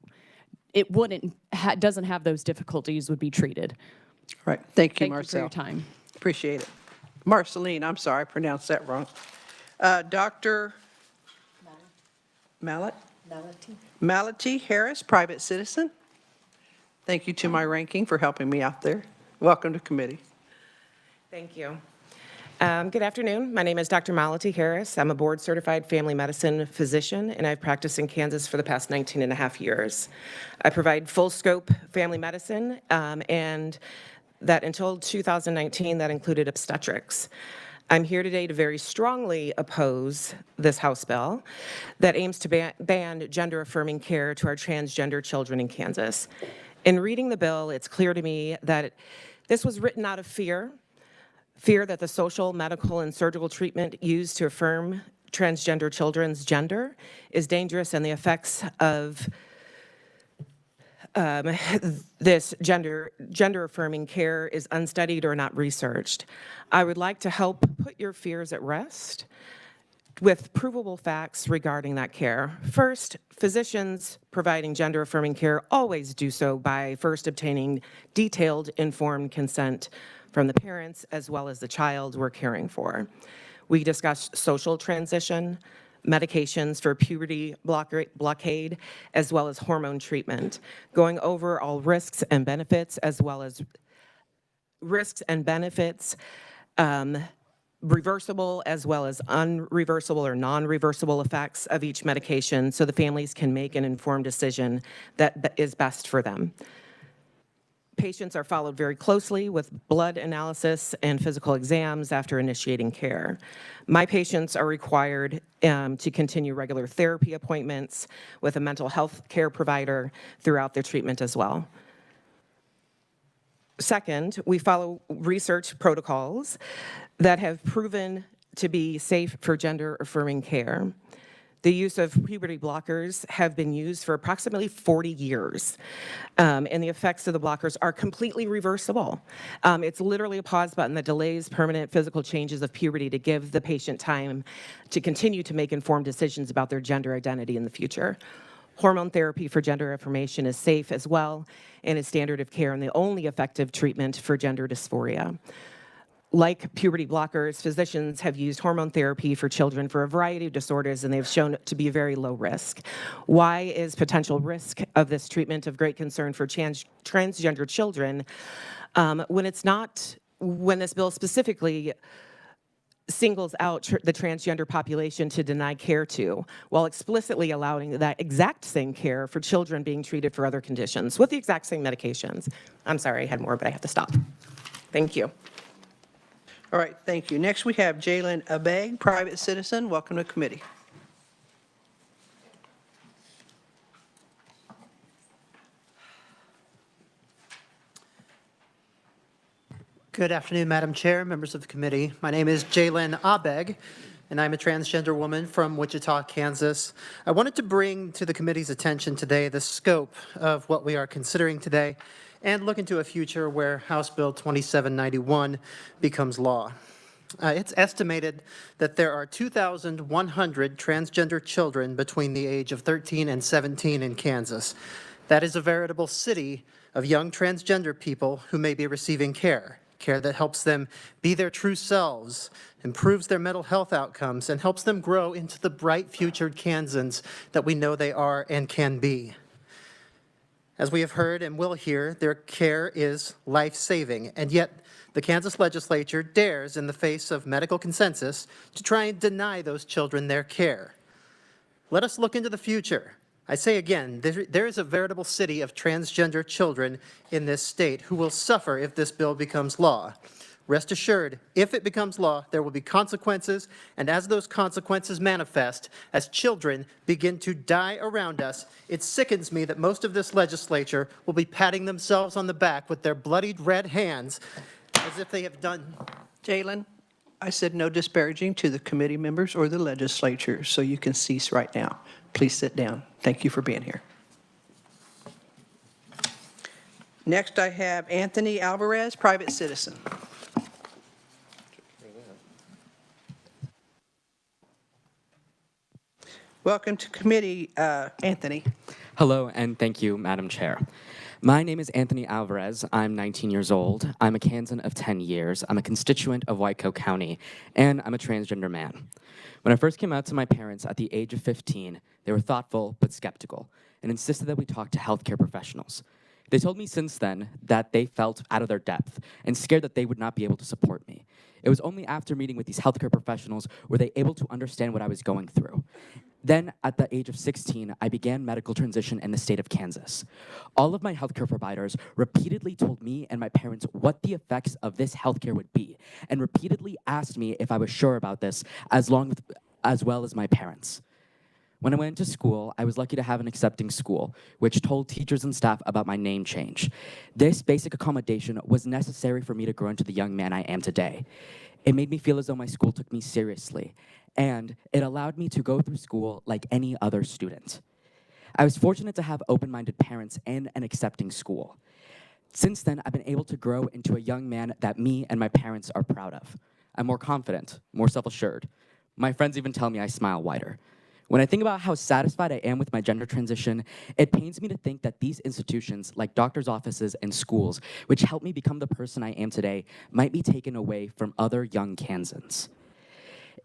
doesn't have those difficulties would be treated. All right. Thank you, Thank Marcel. you for your time. Appreciate it. Marceline, I'm sorry, I pronounced that wrong. Dr. Malati Harris, private citizen. Thank you to my ranking for helping me out there. Welcome to committee. Thank you. Good afternoon. My name is Dr. Malati Harris. I'm a board-certified family medicine physician, and I've practiced in Kansas for the past 19 and a half years. I provide full-scope family medicine, and that until 2019, that included obstetrics. I'm here today to very strongly oppose this House bill that aims to ban gender-affirming care to our transgender children in Kansas. In reading the bill, it's clear to me that this was written out of fear that the social, medical, and surgical treatment used to affirm transgender children's gender is dangerous, and the effects of this gender-affirming care is unstudied or not researched. I would like to help put your fears at rest with provable facts regarding that care. First, physicians providing gender-affirming care always do so by first obtaining detailed, informed consent from the parents as well as the child we're caring for. We discussed social transition, medications for puberty blockade, as well as hormone treatment, going over all risks and benefits, as well as reversible as well as unreversible or non-reversible effects of each medication so the families can make an informed decision that is best for them. Patients are followed very closely with blood analysis and physical exams after initiating care. My patients are required to continue regular therapy appointments with a mental health care provider throughout their treatment as well. Second, we follow research protocols that have proven to be safe for gender-affirming care. The use of puberty blockers have been used for approximately 40 years, and the effects of the blockers are completely reversible. It's literally a pause button that delays permanent physical changes of puberty to give the patient time to continue to make informed decisions about their gender identity in the future. Hormone therapy for gender affirmation is safe as well and is standard of care and the only effective treatment for gender dysphoria. Like puberty blockers, physicians have used hormone therapy for children for a variety of disorders, and they've shown to be very low risk. Why is potential risk of this treatment of great concern for transgender children when this bill specifically singles out the transgender population to deny care to, while explicitly allowing that exact same care for children being treated for other conditions with the exact same medications? I'm sorry, I had more, but I have to stop. Thank you. All right, thank you. Next, we have Jalen Abeg, private citizen. Welcome to committee. Good afternoon, Madam Chair, members of the committee. My name is Jalen Abeg, and I'm a transgender woman from Wichita, Kansas. I wanted to bring to the committee's attention today the scope of what we are considering today and look into a future where House Bill 2791 becomes law. It's estimated that there are 2,100 transgender children between the age of 13 and 17 in Kansas. That is a veritable city of young transgender people who may be receiving care that helps them be their true selves, improves their mental health outcomes, and helps them grow into the bright future Kansans that we know they are and can be. As we have heard and will hear, their care is life-saving, and yet the Kansas legislature dares, in the face of medical consensus, to try and deny those children their care. Let us look into the future. I say again, there is a veritable city of transgender children in this state who will suffer if this bill becomes law. Rest assured, if it becomes law, there will be consequences, and as those consequences manifest, as children begin to die around us, it sickens me that most of this legislature will be patting themselves on the back with their bloodied red hands as if they have done. Jalen, I said no disparaging to the committee members or the legislature, so you can cease right now. Please sit down. Thank you for being here. Next, I have Anthony Alvarez, private citizen. Welcome to committee, Anthony. Hello, and thank you, Madam Chair. My name is Anthony Alvarez. I'm 19 years old. I'm a Kansan of 10 years. I'm a constituent of Whitecoe County, and I'm a transgender man. When I first came out to my parents at the age of 15, they were thoughtful but skeptical and insisted that we talk to healthcare professionals. They told me since then that they felt out of their depth and scared that they would not be able to support me. It was only after meeting with these healthcare professionals were they able to understand what I was going through. Then, at the age of 16, I began medical transition in the state of Kansas. All of my healthcare providers repeatedly told me and my parents what the effects of this healthcare would be, and repeatedly asked me if I was sure about this, as well as my parents. When I went to school, I was lucky to have an accepting school, which told teachers and staff about my name change. This basic accommodation was necessary for me to grow into the young man I am today. It made me feel as though my school took me seriously, and it allowed me to go through school like any other student. I was fortunate to have open-minded parents and an accepting school. Since then, I've been able to grow into a young man that me and my parents are proud of. I'm more confident, more self-assured. My friends even tell me I smile wider. When I think about how satisfied I am with my gender transition, it pains me to think that these institutions, like doctors' offices and schools, which helped me become the person I am today, might be taken away from other young Kansans.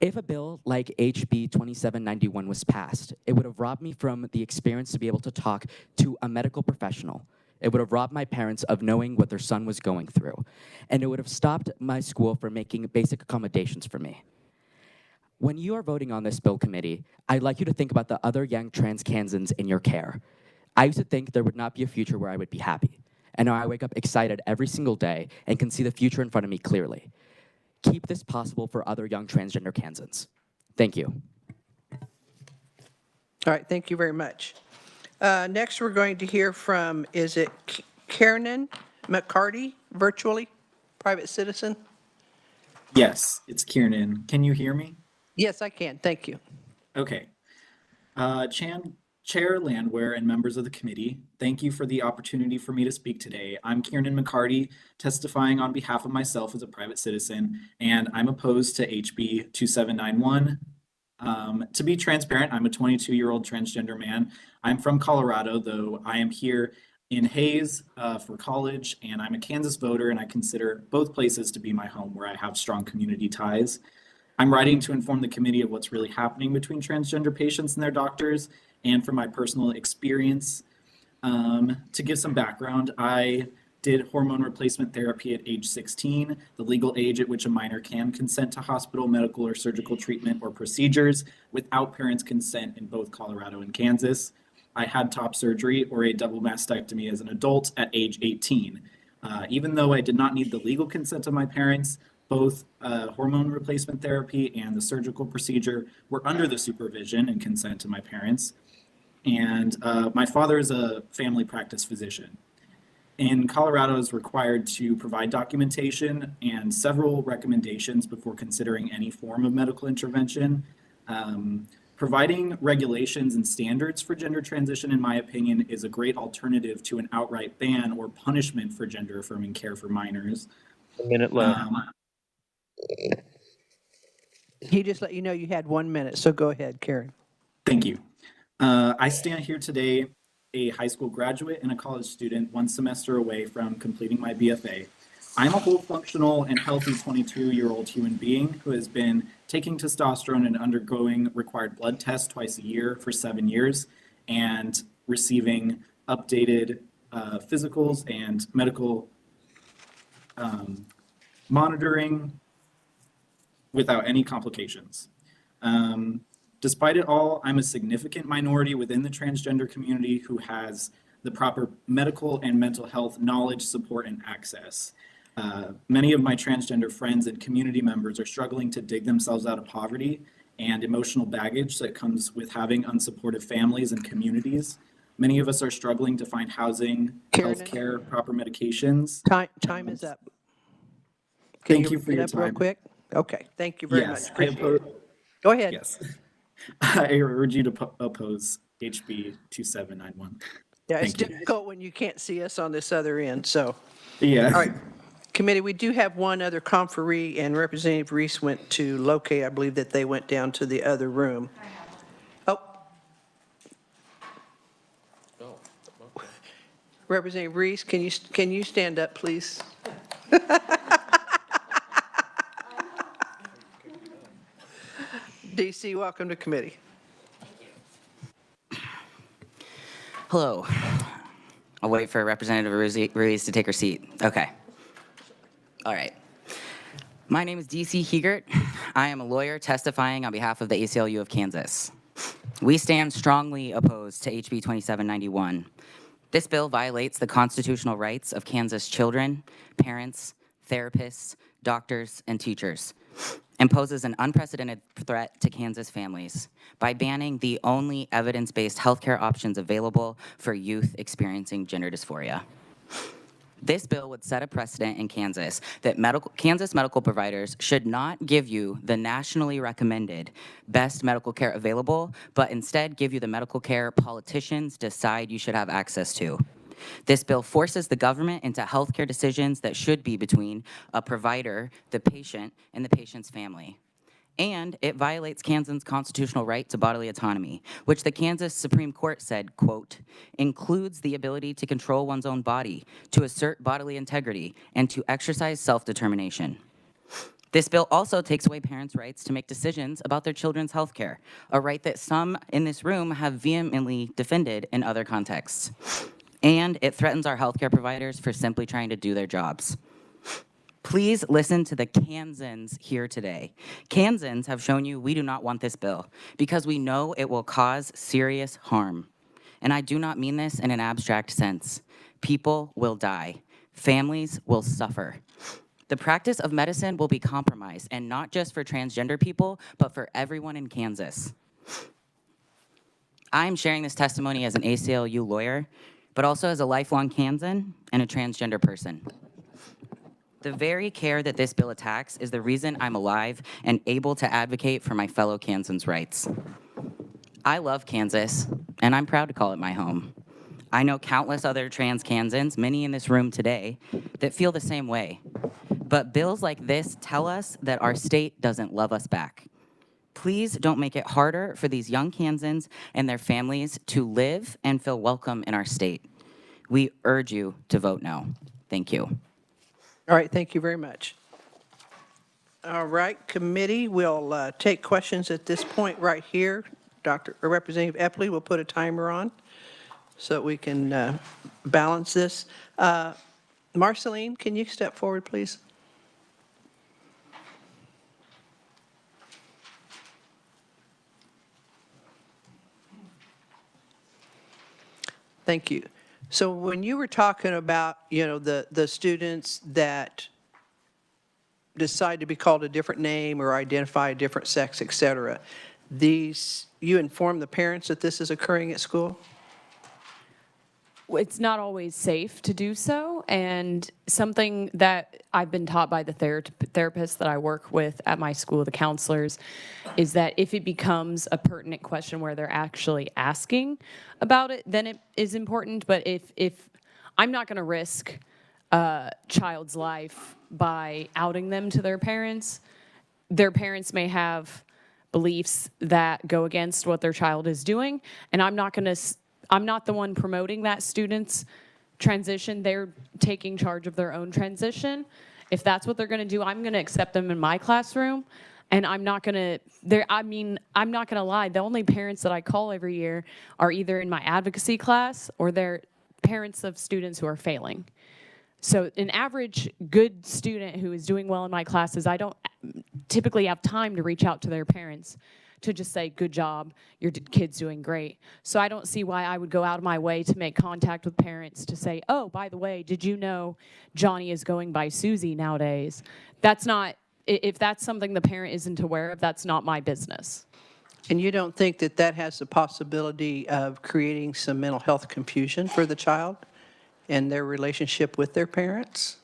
If a bill like HB 2791 was passed, it would have robbed me from the experience to be able to talk to a medical professional. It would have robbed my parents of knowing what their son was going through. And it would have stopped my school from making basic accommodations for me. When you are voting on this bill committee, I'd like you to think about the other young trans Kansans in your care. I used to think there would not be a future where I would be happy. And now I wake up excited every single day and can see the future in front of me clearly. Keep this possible for other young transgender Kansans. Thank you. All right, thank you very much. Next, we're going to hear from, is it Kiernan McCarty, virtually, private citizen? Yes, it's Kiernan. Can you hear me? Yes, I can. Thank you. Okay. Chair Landwehr and members of the committee, thank you for the opportunity for me to speak today. I'm Kiernan McCarty, testifying on behalf of myself as a private citizen, and I'm opposed to HB 2791. To be transparent, I'm a 22-year-old transgender man. I'm from Colorado, though I am here in Hayes for college, and I'm a Kansas voter, and I consider both places to be my home where I have strong community ties. I'm writing to inform the committee of what's really happening between transgender patients and their doctors, and from my personal experience. To give some background, I did hormone replacement therapy at age 16, the legal age at which a minor can consent to hospital, medical, or surgical treatment or procedures without parents' consent in both Colorado and Kansas. I had top surgery or a double mastectomy as an adult at age 18. Even though I did not need the legal consent of my parents, both hormone replacement therapy and the surgical procedure were under the supervision and consent of my parents. And my father is a family practice physician. In Colorado, is required to provide documentation and several recommendations before considering any form of medical intervention. Providing regulations and standards for gender transition, in my opinion, is a great alternative to an outright ban or punishment for gender-affirming care for minors. A minute left. He just let you know you had 1 minute, so go ahead, Karen. Thank you. I stand here today, a high school graduate and a college student, 1 semester away from completing my BFA. I'm a whole functional and healthy 22-year-old human being who has been taking testosterone and undergoing required blood tests twice a year for 7 years and receiving updated physicals and medical monitoring without any complications. Despite it all, I'm a significant minority within the transgender community who has the proper medical and mental health knowledge, support, and access. Many of my transgender friends and community members are struggling to dig themselves out of poverty and emotional baggage that comes with having unsupportive families and communities. Many of us are struggling to find housing, healthcare, proper medications. Time is up. Thank you for your Up real time. quick? Okay, thank you very Yes, much. Appreciate it. Go ahead. Yes. I urge you to oppose HB 2791. Yeah, it's Thank you. difficult when you can't see us on this other end, so. Yeah. All right, committee, we do have one other conferee, and Representative Reese went to locate, I believe that they went down to the other room. Oh. Representative Reese, can you stand up, please? DC, welcome to committee. Hello. I'll wait for Representative Ruiz to take her seat. Okay. All right. My name is DC Hiegert. I am a lawyer testifying on behalf of the ACLU of Kansas. We stand strongly opposed to HB 2791. This bill violates the constitutional rights of Kansas children, parents, therapists, doctors, and teachers, and poses an unprecedented threat to Kansas families by banning the only evidence-based healthcare options available for youth experiencing gender dysphoria. This bill would set a precedent in Kansas that Kansas medical providers should not give you the nationally recommended best medical care available, but instead give you the medical care politicians decide you should have access to. This bill forces the government into healthcare decisions that should be between a provider, the patient, and the patient's family. And it violates Kansas' constitutional right to bodily autonomy, which the Kansas Supreme Court said, quote, includes the ability to control one's own body, to assert bodily integrity, and to exercise self-determination. This bill also takes away parents' rights to make decisions about their children's health care, a right that some in this room have vehemently defended in other contexts. And it threatens our healthcare providers for simply trying to do their jobs. Please listen to the Kansans here today. Kansans have shown you we do not want this bill because we know it will cause serious harm. And I do not mean this in an abstract sense. People will die. Families will suffer. The practice of medicine will be compromised, and not just for transgender people, but for everyone in Kansas. I'm sharing this testimony as an ACLU lawyer, but also as a lifelong Kansan and a transgender person. The very care that this bill attacks is the reason I'm alive and able to advocate for my fellow Kansans' rights. I love Kansas, and I'm proud to call it my home. I know countless other trans Kansans, many in this room today, that feel the same way. But bills like this tell us that our state doesn't love us back. Please don't make it harder for these young Kansans and their families to live and feel welcome in our state. We urge you to vote no. Thank you. All right, thank you very much. All right, committee, we'll take questions at this point right here. Representative Epley will put a timer on so that we can balance this. Marceline, can you step forward, please? Thank you. So when you were talking about, the students that decide to be called a different name or identify a different sex, et cetera, you inform the parents that this is occurring at school? It's not always safe to do so, and something that I've been taught by the therapists that I work with at my school, the counselors, is that if it becomes a pertinent question where they're actually asking about it, then it is important. But if I'm not going to risk a child's life by outing them to their parents may have beliefs that go against what their child is doing, and I'm not the one promoting that student's transition. They're taking charge of their own transition. If that's what they're going to do, I'm going to accept them in my classroom, and I'm not going to lie. The only parents that I call every year are either in my advocacy class or they're parents of students who are failing. So an average good student who is doing well in my classes, I don't typically have time to reach out to their parents to just say, good job, your kid's doing great. So I don't see why I would go out of my way to make contact with parents to say, oh, by the way, did you know Johnny is going by Susie nowadays? That's not, if that's something the parent isn't aware of, that's not my business. And you don't think that that has the possibility of creating some mental health confusion for the child and their relationship with their parents?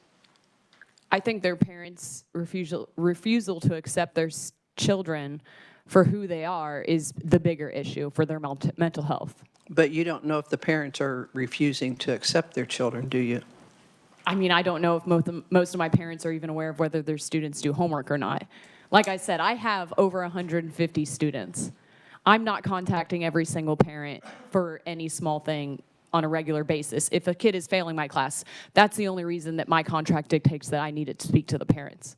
I think their parents' refusal to accept their children for who they are is the bigger issue for their mental health. But you don't know if the parents are refusing to accept their children, do you? I mean, I don't know if most of my parents are even aware of whether their students do homework or not. Like I said, I have over 150 students. I'm not contacting every single parent for any small thing on a regular basis. If a kid is failing my class, that's the only reason that my contract dictates that I needed to speak to the parents.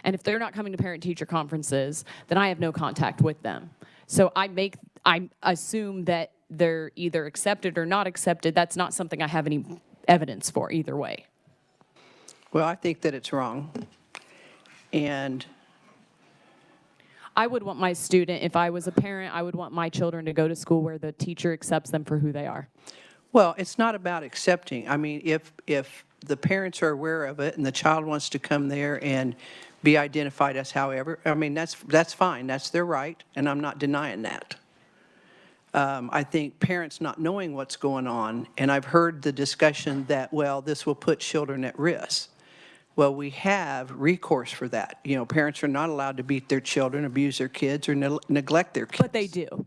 And if they're not coming to parent-teacher conferences, then I have no contact with them. So I assume that they're either accepted or not accepted. That's not something I have any evidence for either way. Well, I think that it's wrong. And I would want my student, if I was a parent, I would want my children to go to school where the teacher accepts them for who they are. well, it's not about accepting. I mean, if the parents are aware of it and the child wants to come there and be identified as however, I mean, that's fine. That's their right, and I'm not denying that. I think parents not knowing what's going on, and I've heard the discussion that, well, this will put children at risk. Well, we have recourse for that. You know, parents are not allowed to beat their children, abuse their kids, or neglect their kids. But they do.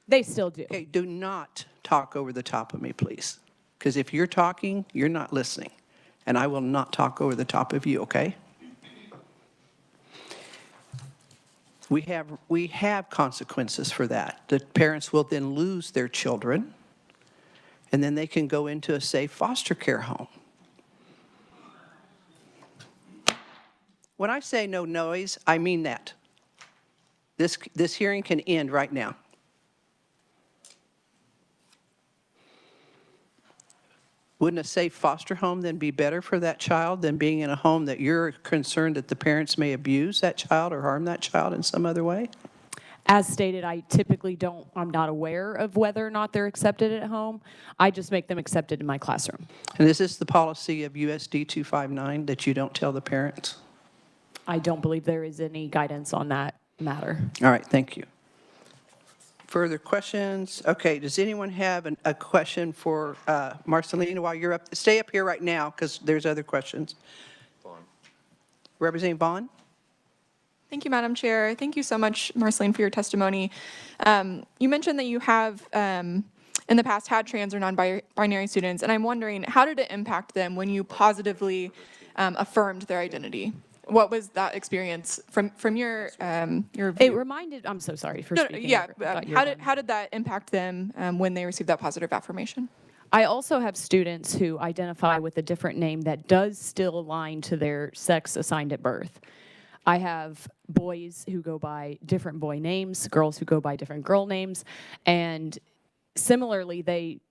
They still do. Okay, do not talk over the top of me, please. Because if you're talking, you're not listening. And I will not talk over the top of you, okay? We have consequences for that. The parents will then lose their children, and then they can go into a safe foster care home. When I say no noise, I mean that. This hearing can end right now. Wouldn't a safe foster home then be better for that child than being in a home that you're concerned that the parents may abuse that child or harm that child in some other way? As stated, I'm not aware of whether or not they're accepted at home. I just make them accepted in my classroom. And is this the policy of USD 259 that you don't tell the parents? I don't believe there is any guidance on that matter. All right, thank you. Further questions? Okay, does anyone have a question for Marcelina while you're up? Stay up here right now because there's other questions. Vaughn. Representative Vaughn? Thank you, Madam Chair. Thank you so much, Marceline, for your testimony. You mentioned that you have, in the past, had trans or non-binary students, and I'm wondering, how did it impact them when you positively affirmed their identity? What was that experience from your view? It reminded, I'm so sorry for speaking. Yeah, how did that impact them when they received that positive affirmation? I also have students who identify with a different name that does still align to their sex assigned at birth. I have boys who go by different boy names, girls who go by different girl names, and similarly,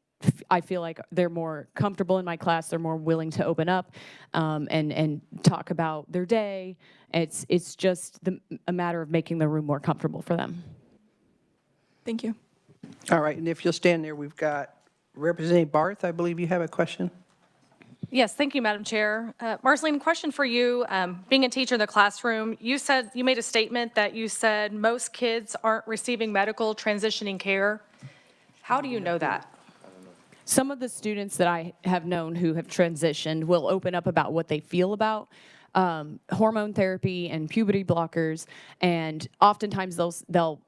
I feel like they're more comfortable in my class. They're more willing to open up and talk about their day. It's just a matter of making the room more comfortable for them. Thank you. All right, and if you'll stand there, we've got Representative Barth. I believe you have a question. Yes, thank you, Madam Chair. Marceline, question for you. Being a teacher in the classroom, you made a statement that you said most kids aren't receiving medical transitioning care. How do you know that? Some of the students that I have known who have transitioned will open up about what they feel about hormone therapy and puberty blockers, and oftentimes they'll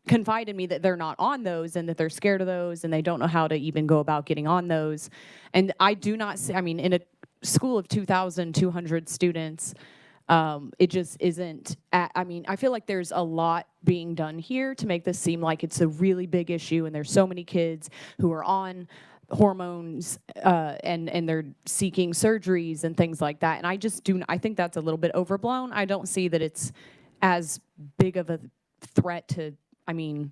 confide in me that they're not on those and that they're scared of those and they don't know how to even go about getting on those. And I do not see, I mean, in a school of 2,200 students, it just isn't, I mean, I feel like there's a lot being done here to make this seem like it's a really big issue, and there's so many kids who are on hormones and they're seeking surgeries and things like that. And I think that's a little bit overblown. I don't see that it's as big of a threat to, I mean,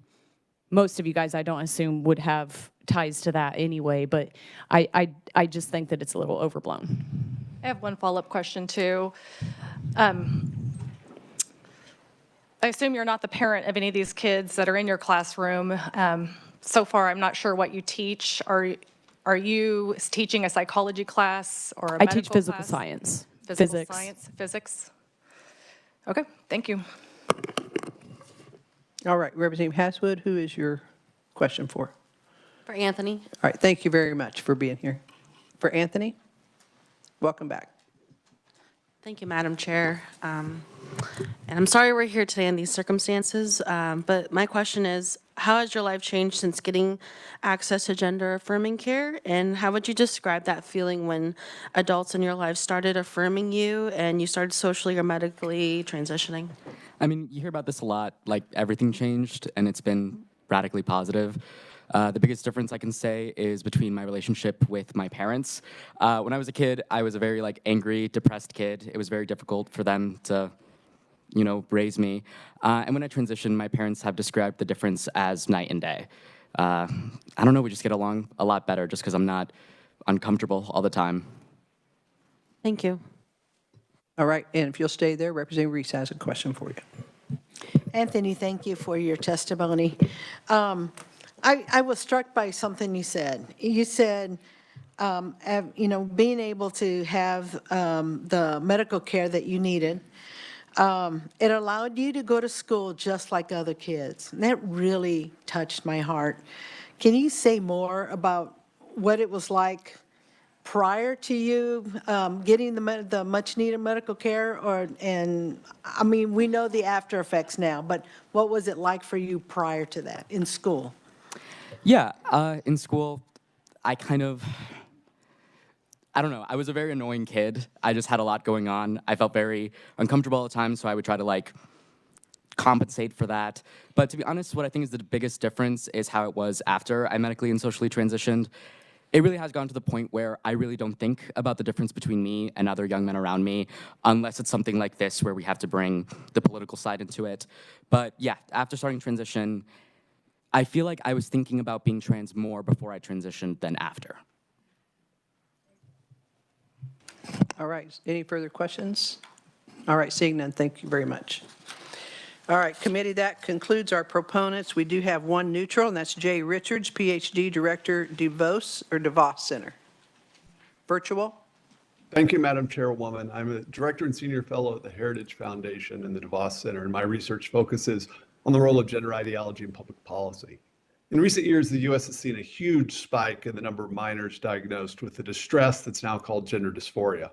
most of you guys I don't assume would have ties to that anyway, but I just think that it's a little overblown. I have one follow-up question too. I assume you're not the parent of any of these kids that are in your classroom. So far, I'm not sure what you teach. Are you teaching a psychology class or a I medical teach physical class? science. Physical Physics. science, physics. Okay, thank you. All right, Representative Haswood, who is your question for? For Anthony. All right, thank you very much for being here. For Anthony, welcome back. Thank you, Madam Chair. And I'm sorry we're here today in these circumstances, but my question is, how has your life changed since getting access to gender-affirming care? And how would you describe that feeling when adults in your life started affirming you and you started socially or medically transitioning? I mean, you hear about this a lot, like everything changed and it's been radically positive. The biggest difference I can say is between my relationship with my parents. When I was a kid, I was a very angry, depressed kid. It was very difficult for them to, raise me. And when I transitioned, my parents have described the difference as night and day. I don't know, we just get along a lot better just because I'm not uncomfortable all the time. Thank you. All right, and if you'll stay there, Representative Reese has a question for you. Anthony, thank you for your testimony. I was struck by something you said. You said, being able to have the medical care that you needed, it allowed you to go to school just like other kids. And that really touched my heart. Can you say more about what it was like prior to you getting the much-needed medical care? We know the after effects now, but what was it like for you prior to that in school? Yeah, in school, I don't know, I was a very annoying kid. I just had a lot going on. I felt very uncomfortable all the time, so I would try to compensate for that. But to be honest, what I think is the biggest difference is how it was after I medically and socially transitioned. It really has gone to the point where I really don't think about the difference between me and other young men around me, unless it's something like this where we have to bring the political side into it. But yeah, after starting transition, I feel like I was thinking about being trans more before I transitioned than after. All right, any further questions? All right, seeing none, thank you very much. All right, committee, that concludes our proponents. We do have one neutral, and that's Jay Richards, PhD, Director, DeVos Center. Virtual. Thank you, Madam Chairwoman. I'm a Director and Senior Fellow at the Heritage Foundation and the DeVos Center, and my research focuses on the role of gender ideology in public policy. In recent years, the U.S. has seen a huge spike in the number of minors diagnosed with the distress that's now called gender dysphoria.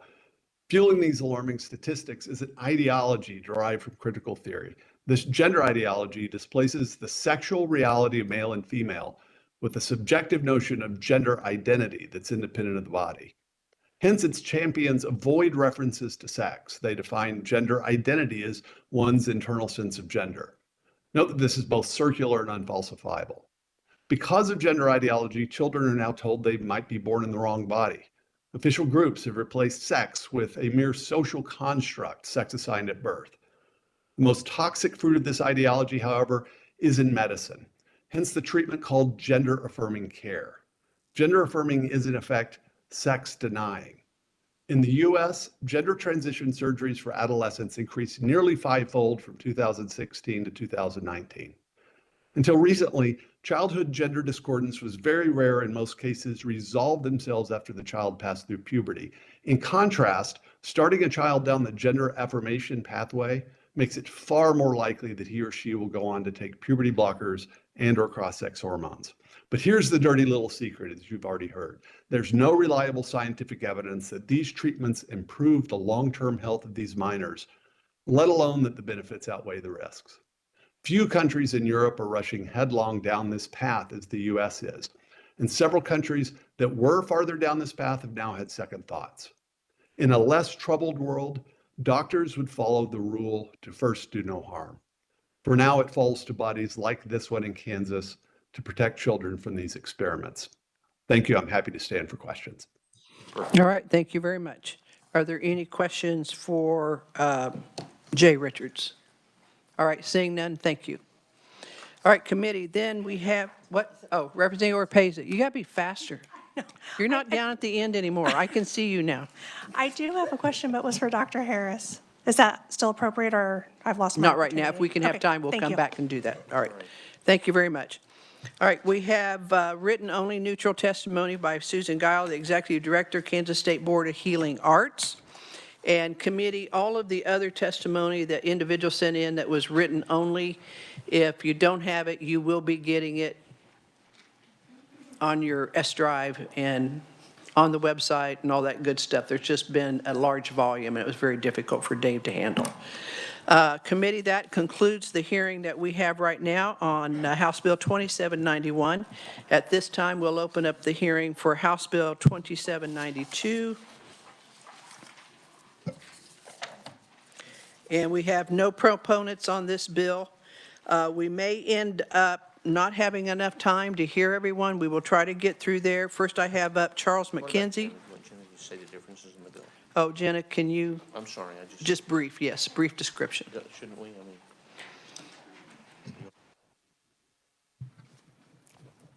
Fueling these alarming statistics is an ideology derived from critical theory. This gender ideology displaces the sexual reality of male and female with a subjective notion of gender identity that's independent of the body. Hence, its champions avoid references to sex. They define gender identity as one's internal sense of gender. Note that this is both circular and unfalsifiable. Because of gender ideology, children are now told they might be born in the wrong body. Official groups have replaced sex with a mere social construct, sex assigned at birth. The most toxic fruit of this ideology, however, is in medicine, hence the treatment called gender-affirming care. Gender-affirming is, in effect, sex-denying. In the U.S., gender transition surgeries for adolescents increased nearly fivefold from 2016 to 2019. Until recently, childhood gender discordance was very rare and in most cases resolved themselves after the child passed through puberty. In contrast, starting a child down the gender affirmation pathway makes it far more likely that he or she will go on to take puberty blockers and/or cross-sex hormones. But here's the dirty little secret, as you've already heard. There's no reliable scientific evidence that these treatments improve the long-term health of these minors, let alone that the benefits outweigh the risks. Few countries in Europe are rushing headlong down this path as the US is, and several countries that were farther down this path have now had second thoughts. In a less troubled world, doctors would follow the rule to first do no harm. For now, it falls to bodies like this one in Kansas to protect children from these experiments. Thank you. I'm happy to stand for questions. All right, thank you very much. Are there any questions for Jay Richards? All right, seeing none, thank you. All right, committee, then we have, what? Oh, Representative Orpeza, you got to be faster. You're not down at the end anymore. I can see you now. I do have a question, but was for Dr. Harris. Is that still appropriate, or I've lost my Not right now. If opportunity? we can have Okay, time, we'll thank come you. back and do that. All right. Thank you very much. All right, we have written-only neutral testimony by Susan Guile, the Executive Director, Kansas State Board of Healing Arts. And committee, all of the other testimony that individuals sent in that was written only, if you don't have it, you will be getting it on your S drive and on the website and all that good stuff. There's just been a large volume, and it was very difficult for Dave to handle. Committee, that concludes the hearing that we have right now on House Bill 2791. At this time, we'll open up the hearing for House Bill 2792. And we have no proponents on this bill. We may end up not having enough time to hear everyone. We will try to get through there. First, I have up Charles McKenzie. Say the differences in the bill. Oh, Jenna, can you? I'm sorry, I Just brief, yes, brief description. shouldn't we? I mean.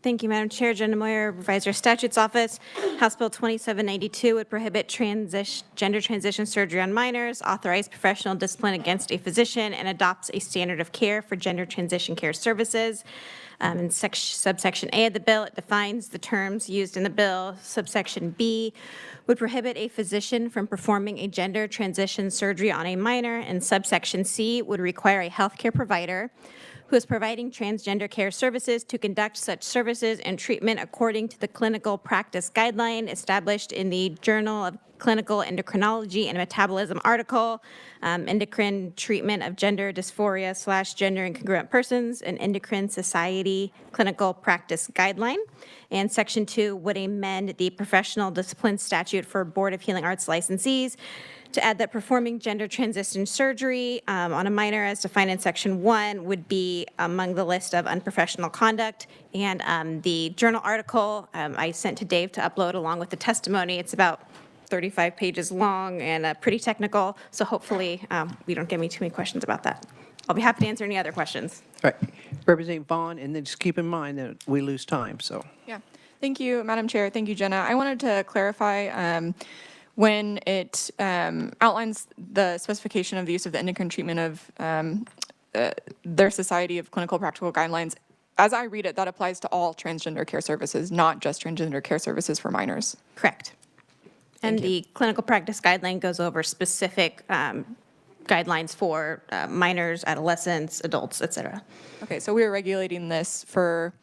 Thank you, Madam Chair. Jenna Moyer, Revisor Statutes Office. House Bill 2792 would prohibit gender transition surgery on minors, authorize professional discipline against a physician, and adopts a standard of care for gender transition care services. In subsection A of the bill, it defines the terms used in the bill. Subsection B would prohibit a physician from performing a gender transition surgery on a minor, and subsection C would require a healthcare provider who is providing transgender care services to conduct such services and treatment according to the clinical practice guideline established in the Journal of Clinical Endocrinology and Metabolism article, Endocrine Treatment of Gender Dysphoria / Gender Incongruent Persons, an Endocrine Society Clinical Practice Guideline. And Section 2 would amend the professional discipline statute for Board of Healing Arts licensees to add that performing gender transition surgery on a minor as defined in Section 1 would be among the list of unprofessional conduct. And the journal article I sent to Dave to upload along with the testimony. It's about 35 pages long and pretty technical, so hopefully we don't get me too many questions about that. I'll be happy to answer any other questions. All right, Representative Vaughn, and then just keep in mind that we lose time, so. Yeah, thank you, Madam Chair. Thank you, Jenna. I wanted to clarify when it outlines the specification of the use of the endocrine treatment of their Society of Clinical Practical Guidelines. As I read it, that applies to all transgender care services, not just transgender care services for minors. Correct. And the clinical practice guideline goes over specific guidelines for minors, adolescents, adults, et cetera. Okay, so we are regulating this for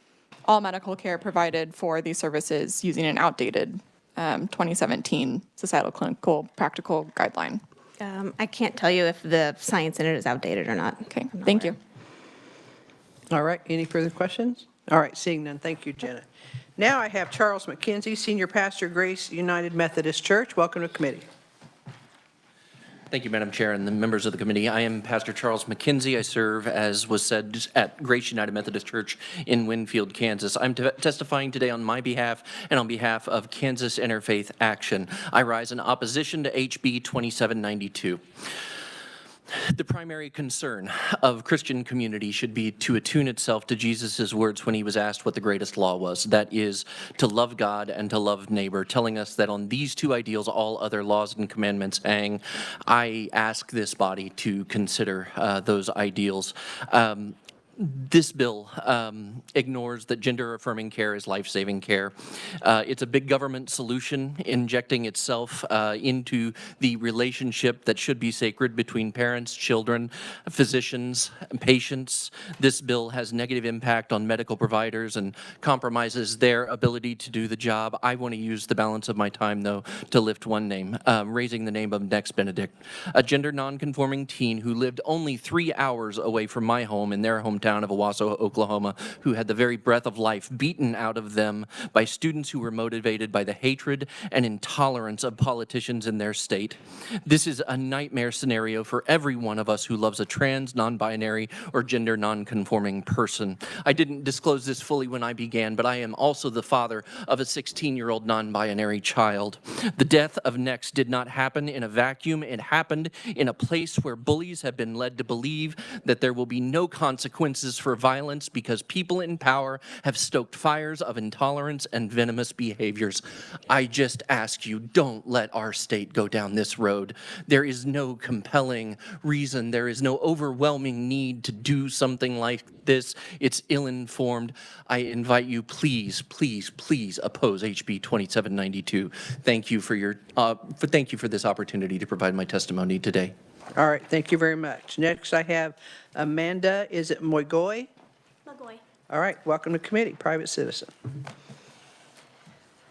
all medical care provided for these services using an outdated 2017 Societal Clinical Practical Guideline. I can't tell you if the science in it is outdated or not. Okay, thank you. All right, any further questions? All right, seeing none, thank you, Jenna. Now I have Charles McKenzie, Senior Pastor, Grace United Methodist Church. Welcome to committee. Thank you, Madam Chair, and the members of the committee. I am Pastor Charles McKenzie. I serve, as was said, at Grace United Methodist Church in Winfield, Kansas. I'm testifying today on my behalf and on behalf of Kansas Interfaith Action. I rise in opposition to HB 2792. The primary concern of Christian community should be to attune itself to Jesus' words when he was asked what the greatest law was. That is, to love God and to love neighbor, telling us that on these two ideals, all other laws and commandments hang. I ask this body to consider those ideals. This bill ignores that gender-affirming care is life-saving care. It's a big government solution injecting itself into the relationship that should be sacred between parents, children, physicians, and patients. This bill has negative impact on medical providers and compromises their ability to do the job. I want to use the balance of my time, though, to lift one name, raising the name of Nex Benedict, a gender non-conforming teen who lived only 3 hours away from my home in their hometown of Owasso, Oklahoma, who had the very breath of life beaten out of them by students who were motivated by the hatred and intolerance of politicians in their state. This is a nightmare scenario for every one of us who loves a trans, non-binary, or gender non-conforming person. I didn't disclose this fully when I began, but I am also the father of a 16-year-old non-binary child. The death of Nex did not happen in a vacuum. It happened in a place where bullies have been led to believe that there will be no consequences licenses for violence because people in power have stoked fires of intolerance and venomous behaviors. I just ask you, don't let our state go down this road. There is no compelling reason. There is no overwhelming need to do something like this. It's ill-informed. I invite you, please, please, please oppose HB 2792. Thank you for thank you for this opportunity to provide my testimony today. All right, thank you very much. Next, I have Amanda, is it Moigoy? Magoy. All right, welcome to committee, private citizen.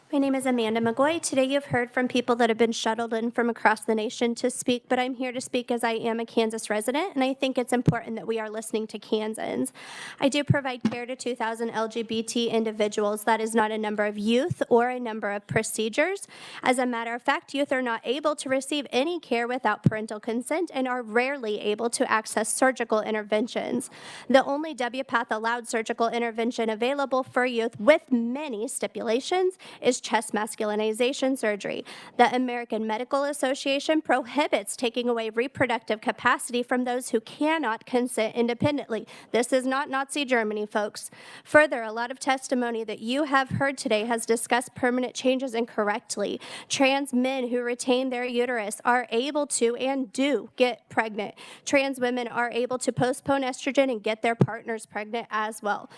My name is Amanda McGoy. Today you've heard from people that have been shuttled in from across the nation to speak, but I'm here to speak as I am a Kansas resident, and I think it's important that we are listening to Kansans. I do provide care to 2,000 LGBT individuals. That is not a number of youth or a number of procedures. As a matter of fact, youth are not able to receive any care without parental consent and are rarely able to access surgical interventions. The only WPATH allowed surgical intervention available for youth with many stipulations is chest masculinization surgery. The American Medical Association prohibits taking away reproductive capacity from those who cannot consent independently. This is not Nazi Germany, folks. Further, a lot of testimony that you have heard today has discussed permanent changes incorrectly. Trans men who retain their uterus are able to and do get pregnant. Trans women are able to postpone estrogen and get their partners pregnant as well.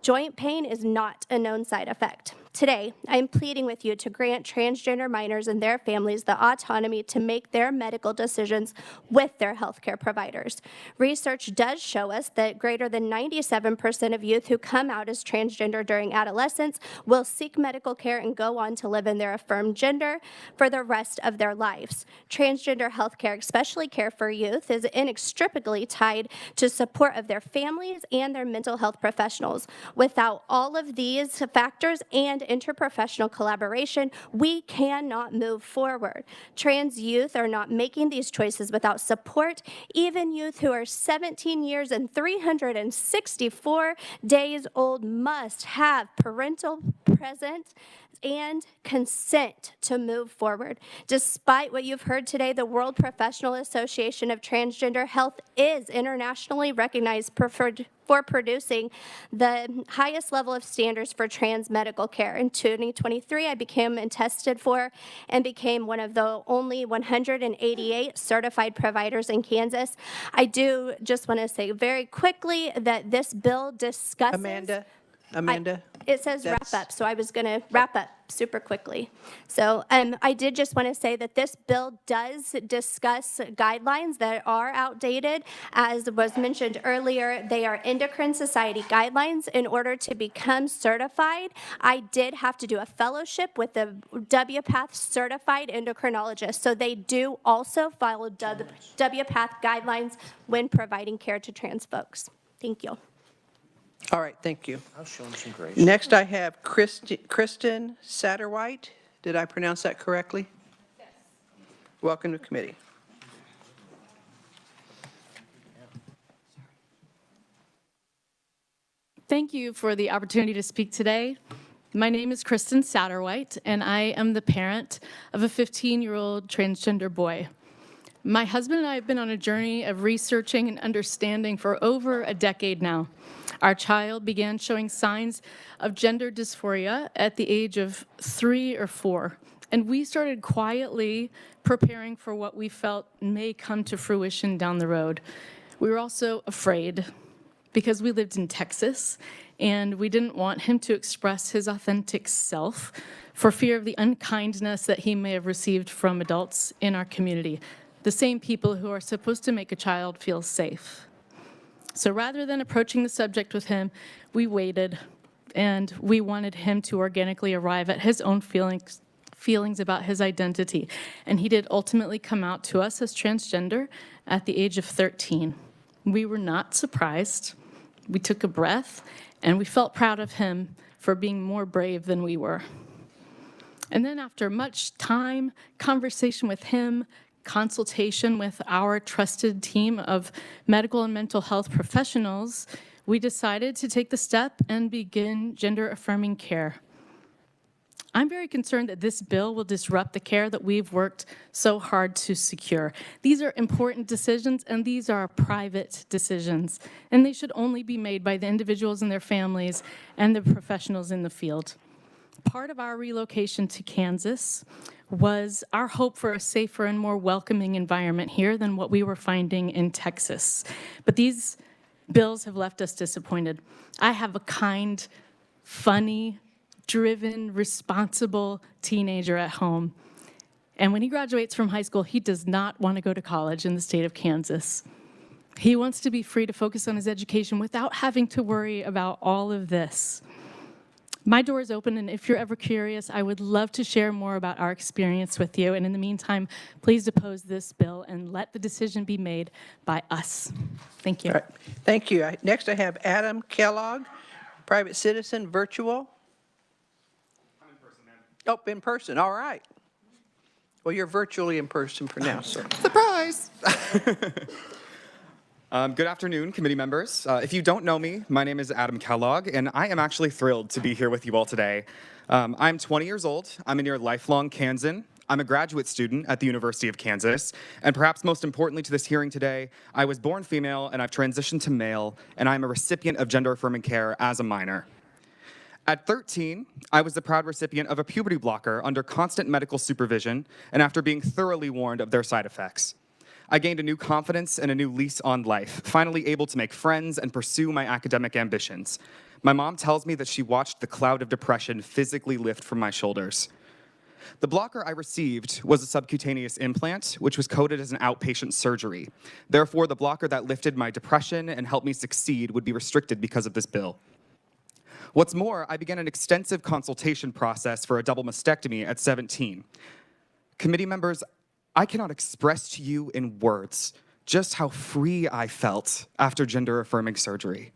Joint pain is not a known side effect. Today, I am pleading with you to grant transgender minors and their families the autonomy to make their medical decisions with their healthcare providers. Research does show us that greater than 97% of youth who come out as transgender during adolescence will seek medical care and go on to live in their affirmed gender for the rest of their lives. Transgender healthcare, especially care for youth, is inextricably tied to support of their families and their mental health professionals. Without all of these factors and interprofessional collaboration, we cannot move forward. Trans youth are not making these choices without support. Even youth who are 17 years and 364 days old must have parental presence and consent to move forward. Despite what you've heard today, the World Professional Association of Transgender Health is internationally recognized for producing the highest level of standards for trans medical care. In 2023, I became and tested for and became one of the only 188 certified providers in Kansas. I do just want to say very quickly that this bill discusses... Amanda? It says wrap up, so I was going to wrap up super quickly. So I did just want to say that this bill does discuss guidelines that are outdated. As was mentioned earlier, they are endocrine society guidelines. In order to become certified, I did have to do a fellowship with the WPATH certified endocrinologist. So they do also follow WPATH guidelines when providing care to trans folks. Thank you. All right, thank you. I'll show him some grace. Next, I have Kristen Satterwhite. Did I pronounce that correctly? Yes. Welcome to committee. Thank you for the opportunity to speak today. My name is Kristen Satterwhite, and I am the parent of a 15-year-old transgender boy. My husband and I have been on a journey of researching and understanding for over a decade now. Our child began showing signs of gender dysphoria at the age of 3 or 4, and we started quietly preparing for what we felt may come to fruition down the road. We were also afraid because we lived in Texas, and we didn't want him to express his authentic self for fear of the unkindness that he may have received from adults in our community, the same people who are supposed to make a child feel safe. So rather than approaching the subject with him, we waited, and we wanted him to organically arrive at his own feelings about his identity. And he did ultimately come out to us as transgender at the age of 13. We were not surprised. We took a breath, and we felt proud of him for being more brave than we were. And then after much time, conversation with him, consultation with our trusted team of medical and mental health professionals, we decided to take the step and begin gender-affirming care. I'm very concerned that this bill will disrupt the care that we've worked so hard to secure. These are important decisions, and these are private decisions, and they should only be made by the individuals and their families and the professionals in the field. Part of our relocation to Kansas was our hope for a safer and more welcoming environment here than what we were finding in Texas. But these bills have left us disappointed. I have a kind, funny, driven, responsible teenager at home. And when he graduates from high school, he does not want to go to college in the state of Kansas. He wants to be free to focus on his education without having to worry about all of this. My door is open, and if you're ever curious, I would love to share more about our experience with you. And in the meantime, please oppose this bill and let the decision be made by us. Thank you. All right. Thank you. Next, I have Adam Kellogg, private citizen, virtual. I'm in person, ma'am. Oh, in person. All right. Well, you're virtually in person for now, sir. Surprise! Good afternoon, committee members. If you don't know me, my name is Adam Kellogg, and I am actually thrilled to be here with you all today. I'm 20 years old. I'm a near lifelong Kansan. I'm a graduate student at the University of Kansas, and perhaps most importantly to this hearing today, I was born female and I've transitioned to male, and I'm a recipient of gender-affirming care as a minor. At 13, I was the proud recipient of a puberty blocker under constant medical supervision and after being thoroughly warned of their side effects. I gained a new confidence and a new lease on life, finally able to make friends and pursue my academic ambitions. My mom tells me that she watched the cloud of depression physically lift from my shoulders. The blocker I received was a subcutaneous implant, which was coded as an outpatient surgery. Therefore, the blocker that lifted my depression and helped me succeed would be restricted because of this bill. What's more, I began an extensive consultation process for a double mastectomy at 17. Committee members, I cannot express to you in words just how free I felt after gender-affirming surgery.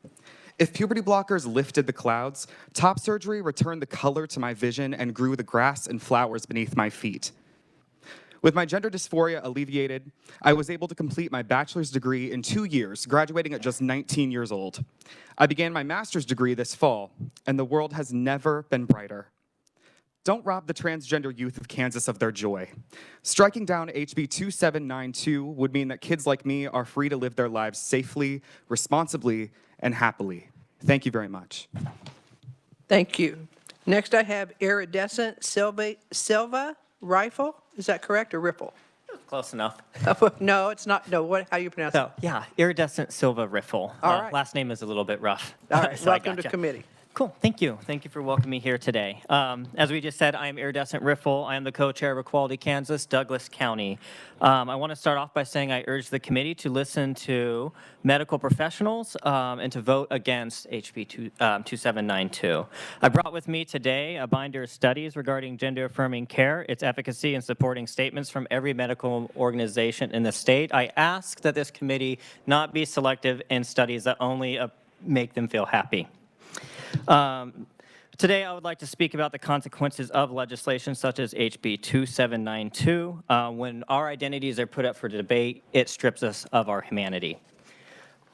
If puberty blockers lifted the clouds, top surgery returned the color to my vision and grew the grass and flowers beneath my feet. With my gender dysphoria alleviated, I was able to complete my bachelor's degree in 2 years, graduating at just 19 years old. I began my master's degree this fall, and the world has never been brighter. Don't rob the transgender youth of Kansas of their joy. Striking down HB 2792 would mean that kids like me are free to live their lives safely, responsibly, and happily. Thank you very much. Thank you. Next, I have iridescent Silva rifle. Is that correct, or ripple? Close enough. No, it's not. No, how do you pronounce So, it? yeah, iridescent Silva riffle. All right. Last name is a little bit rough. All right, So I welcome to gotcha. committee. Cool, thank you. Thank you for welcoming me here today. As we just said, I am Iridescent Riffle. I am the co-chair of Equality Kansas, Douglas County. I want to start off by saying I urge the committee to listen to medical professionals and to vote against HB 2792. I brought with me today a binder of studies regarding gender-affirming care, its efficacy, and supporting statements from every medical organization in the state. I ask that this committee not be selective in studies that only make them feel happy. Today, I would like to speak about the consequences of legislation such as HB 2792. When our identities are put up for debate, it strips us of our humanity.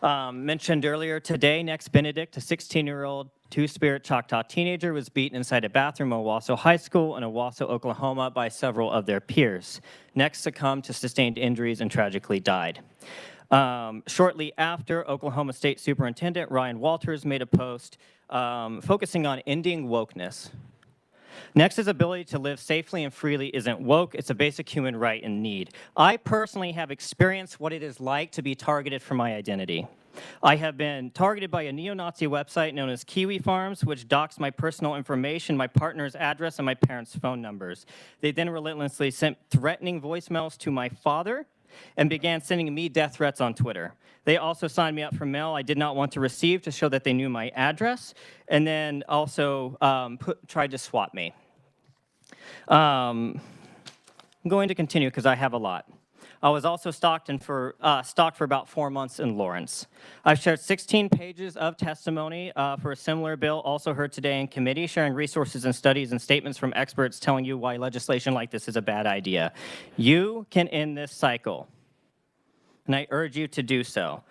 Mentioned earlier today, Next Benedict, a 16-year-old Two-Spirit Choctaw teenager, was beaten inside a bathroom at Owasso High School in Owasso, Oklahoma by several of their peers. Next succumbed to sustained injuries and tragically died. Shortly after, Oklahoma State Superintendent Ryan Walters made a post focusing on ending wokeness. Next's ability to live safely and freely isn't woke, it's a basic human right and need. I personally have experienced what it is like to be targeted for my identity. I have been targeted by a neo-Nazi website known as Kiwi Farms, which docks my personal information, my partner's address, and my parents' phone numbers. They then relentlessly sent threatening voicemails to my father and began sending me death threats on Twitter. They also signed me up for mail I did not want to receive to show that they knew my address, and then also tried to swat me. I'm going to continue because I have a lot. I was also stalked for about 4 months in Lawrence. I've shared 16 pages of testimony for a similar bill, also heard today in committee, sharing resources and studies and statements from experts telling you why legislation like this is a bad idea. You can end this cycle, and I urge you to do so.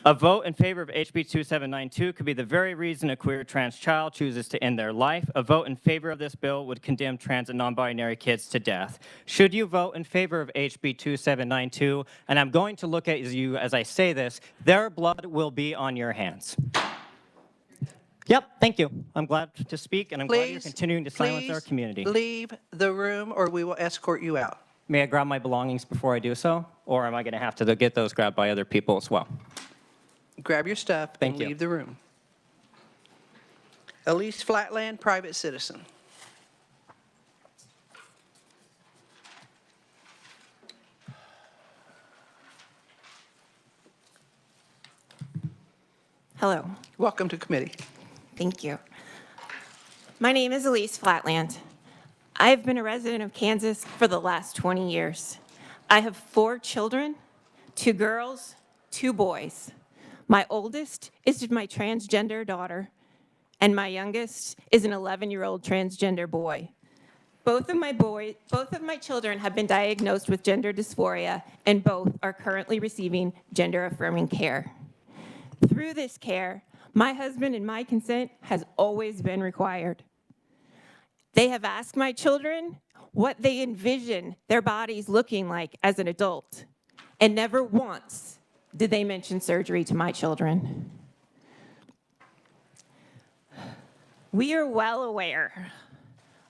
A vote in favor of HB 2792 could be the very reason a queer trans child chooses to end their life. A vote in favor of this bill would condemn trans and non-binary kids to death. Should you vote in favor of HB 2792, and I'm going to look at you as I say this, their blood will be on your hands. Yep, thank you. I'm glad to speak, and I'm glad you're continuing to silence our community. Leave the room or we will escort you out. May I grab my belongings before I do so, or am I going to have to get those grabbed by other people as well? Grab your stuff and Thank you. leave the room. Elise Flatland, private citizen. Hello. Welcome to committee. Thank you. My name is Elise Flatland. I've been a resident of Kansas for the last 20 years. I have 4 children, 2 girls, 2 boys. My oldest is my transgender daughter, and my youngest is an 11-year-old transgender boy. Both of my children have been diagnosed with gender dysphoria, and both are currently receiving gender-affirming care. Through this care, my husband and my consent has always been required. They have asked my children what they envision their bodies looking like as an adult, and never once did they mention surgery to my children. We are well aware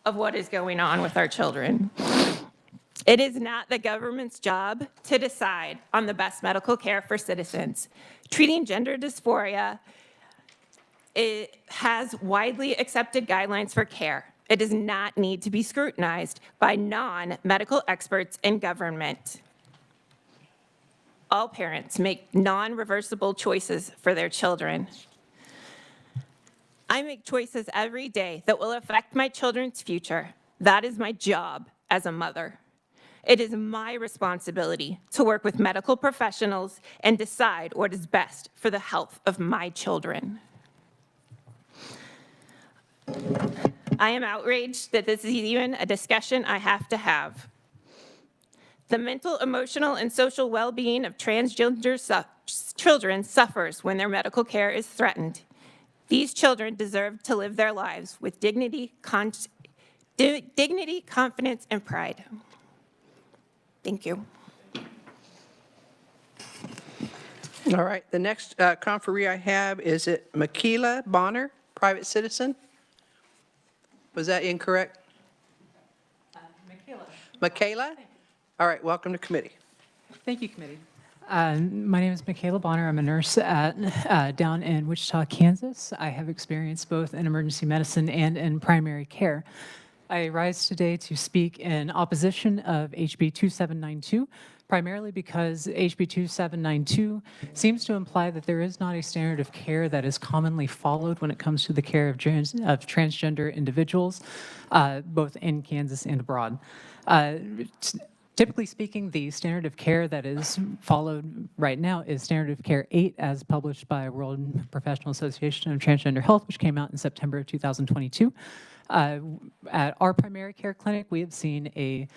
of what is going on with our children. It is not the government's job to decide on the best medical care for citizens. Treating gender dysphoria, it has widely accepted guidelines for care. It does not need to be scrutinized by non-medical experts in government. All parents make non-reversible choices for their children. I make choices every day that will affect my children's future. That is my job as a mother. It is my responsibility to work with medical professionals and decide what is best for the health of my children. I am outraged that this is even a discussion I have to have. The mental, emotional, and social well-being of transgender children suffers when their medical care is threatened. These children deserve to live their lives with dignity, confidence, and pride. Thank you. All right, the next conferee I have is Michaela Bonner, private citizen. Was that incorrect? Michaela? All right, welcome to committee. Thank you, committee. My name is Michaela Bonner. I'm a nurse down in Wichita, Kansas. I have experience both in emergency medicine and in primary care. I rise today to speak in opposition of HB 2792, primarily because HB 2792 seems to imply that there is not a standard of care that is commonly followed when it comes to the care of transgender individuals, both in Kansas and abroad. Typically speaking, the standard of care that is followed right now is Standard of Care 8 as published by World Professional Association of Transgender Health, which came out in September of 2022. At our primary care clinic, we have seen a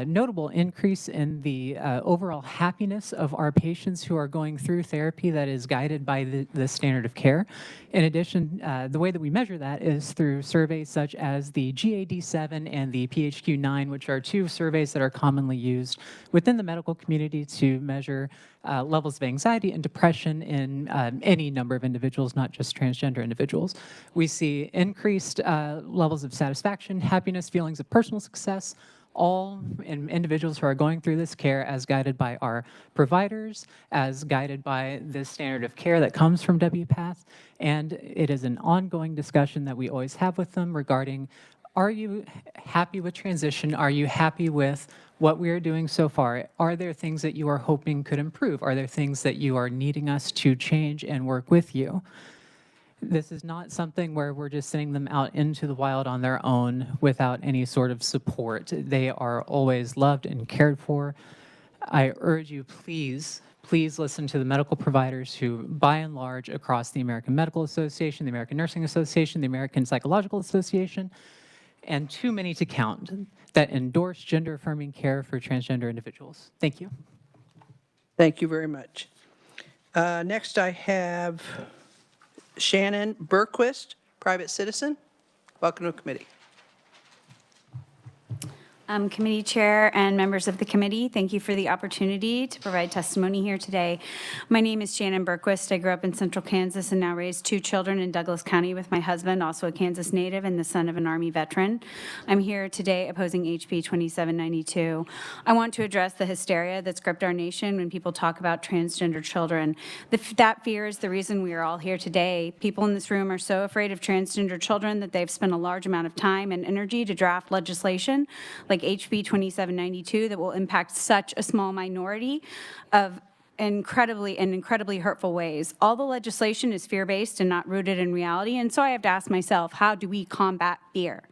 notable increase in the overall happiness of our patients who are going through therapy that is guided by the standard of care. In addition, the way that we measure that is through surveys such as the GAD-7 and the PHQ-9, which are 2 surveys that are commonly used within the medical community to measure levels of anxiety and depression in any number of individuals, not just transgender individuals. We see increased levels of satisfaction, happiness, feelings of personal success, all in individuals who are going through this care as guided by our providers, as guided by this standard of care that comes from WPATH. And it is an ongoing discussion that we always have with them regarding, are you happy with transition? Are you happy with what we are doing so far? Are there things that you are hoping could improve? Are there things that you are needing us to change and work with you? This is not something where we're just sending them out into the wild on their own without any sort of support. They are always loved and cared for. I urge you, please listen to the medical providers who, by and large, across the American Medical Association, the American Nursing Association, the American Psychological Association, and too many to count, that endorse gender-affirming care for transgender individuals. Thank you. Thank you very much. Next, I have Shannon Berquist, private citizen. Welcome to the committee. Committee Chair and members of the committee, thank you for the opportunity to provide testimony here today. My name is Shannon Berquist. I grew up in central Kansas and now raised 2 children in Douglas County with my husband, also a Kansas native and the son of an Army veteran. I'm here today opposing HB 2792. I want to address the hysteria that's gripped our nation when people talk about transgender children. That fear is the reason we are all here today. People in this room are so afraid of transgender children that they've spent a large amount of time and energy to draft legislation like HB 2792 that will impact such a small minority of incredibly hurtful ways. All the legislation is fear-based and not rooted in reality, and so I have to ask myself, how do we combat fear?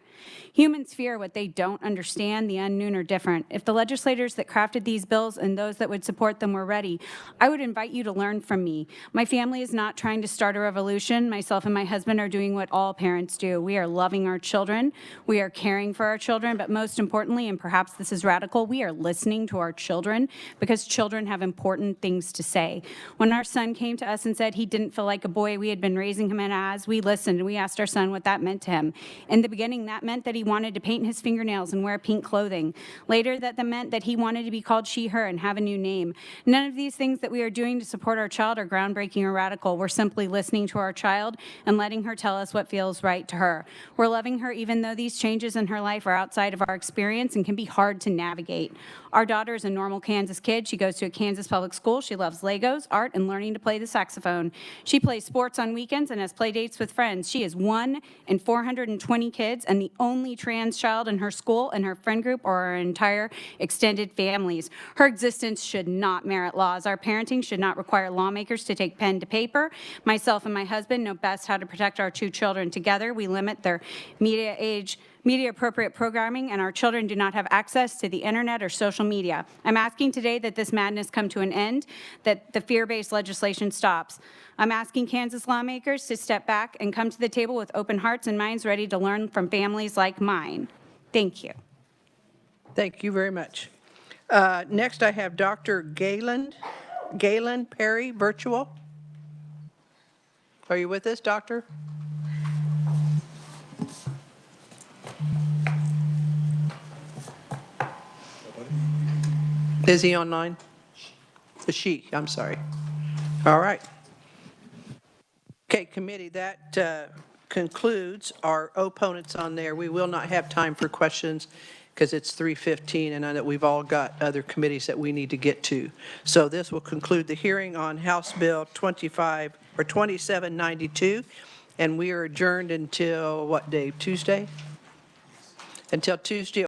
Humans fear what they don't understand, the unknown or different. If the legislators that crafted these bills and those that would support them were ready, I would invite you to learn from me. My family is not trying to start a revolution. Myself and my husband are doing what all parents do. We are loving our children. We are caring for our children, but most importantly, and perhaps this is radical, we are listening to our children because children have important things to say. When our son came to us and said he didn't feel like a boy we had been raising him as, we listened and we asked our son what that meant to him. In the beginning, that meant that he wanted to paint his fingernails and wear pink clothing. Later, that meant that he wanted to be called she, her, and have a new name. None of these things that we are doing to support our child are groundbreaking or radical. We're simply listening to our child and letting her tell us what feels right to her. We're loving her even though these changes in her life are outside of our experience and can be hard to navigate. Our daughter is a normal Kansas kid. She goes to a Kansas public school. She loves Legos, art, and learning to play the saxophone. She plays sports on weekends and has play dates with friends. She is 1 in 420 kids and the only trans child in her school and her friend group or her entire extended families. Her existence should not merit laws. Our parenting should not require lawmakers to take pen to paper. Myself and my husband know best how to protect our 2 children. Together, we limit their media-appropriate programming, and our children do not have access to the internet or social media. I'm asking today that this madness come to an end, that the fear-based legislation stops. I'm asking Kansas lawmakers to step back and come to the table with open hearts and minds ready to learn from families like mine. Thank you. Thank you very much. Next, I have Dr. Galen Perry, virtual. Are you with us, Doctor? Is he online? She, I'm sorry. All right. Okay, committee, that concludes our opponents on there. We will not have time for questions because it's 3:15 and I know that we've all got other committees that we need to get to. So this will conclude the hearing on House Bill 2792, and we are adjourned until what day? Tuesday? Until Tuesday.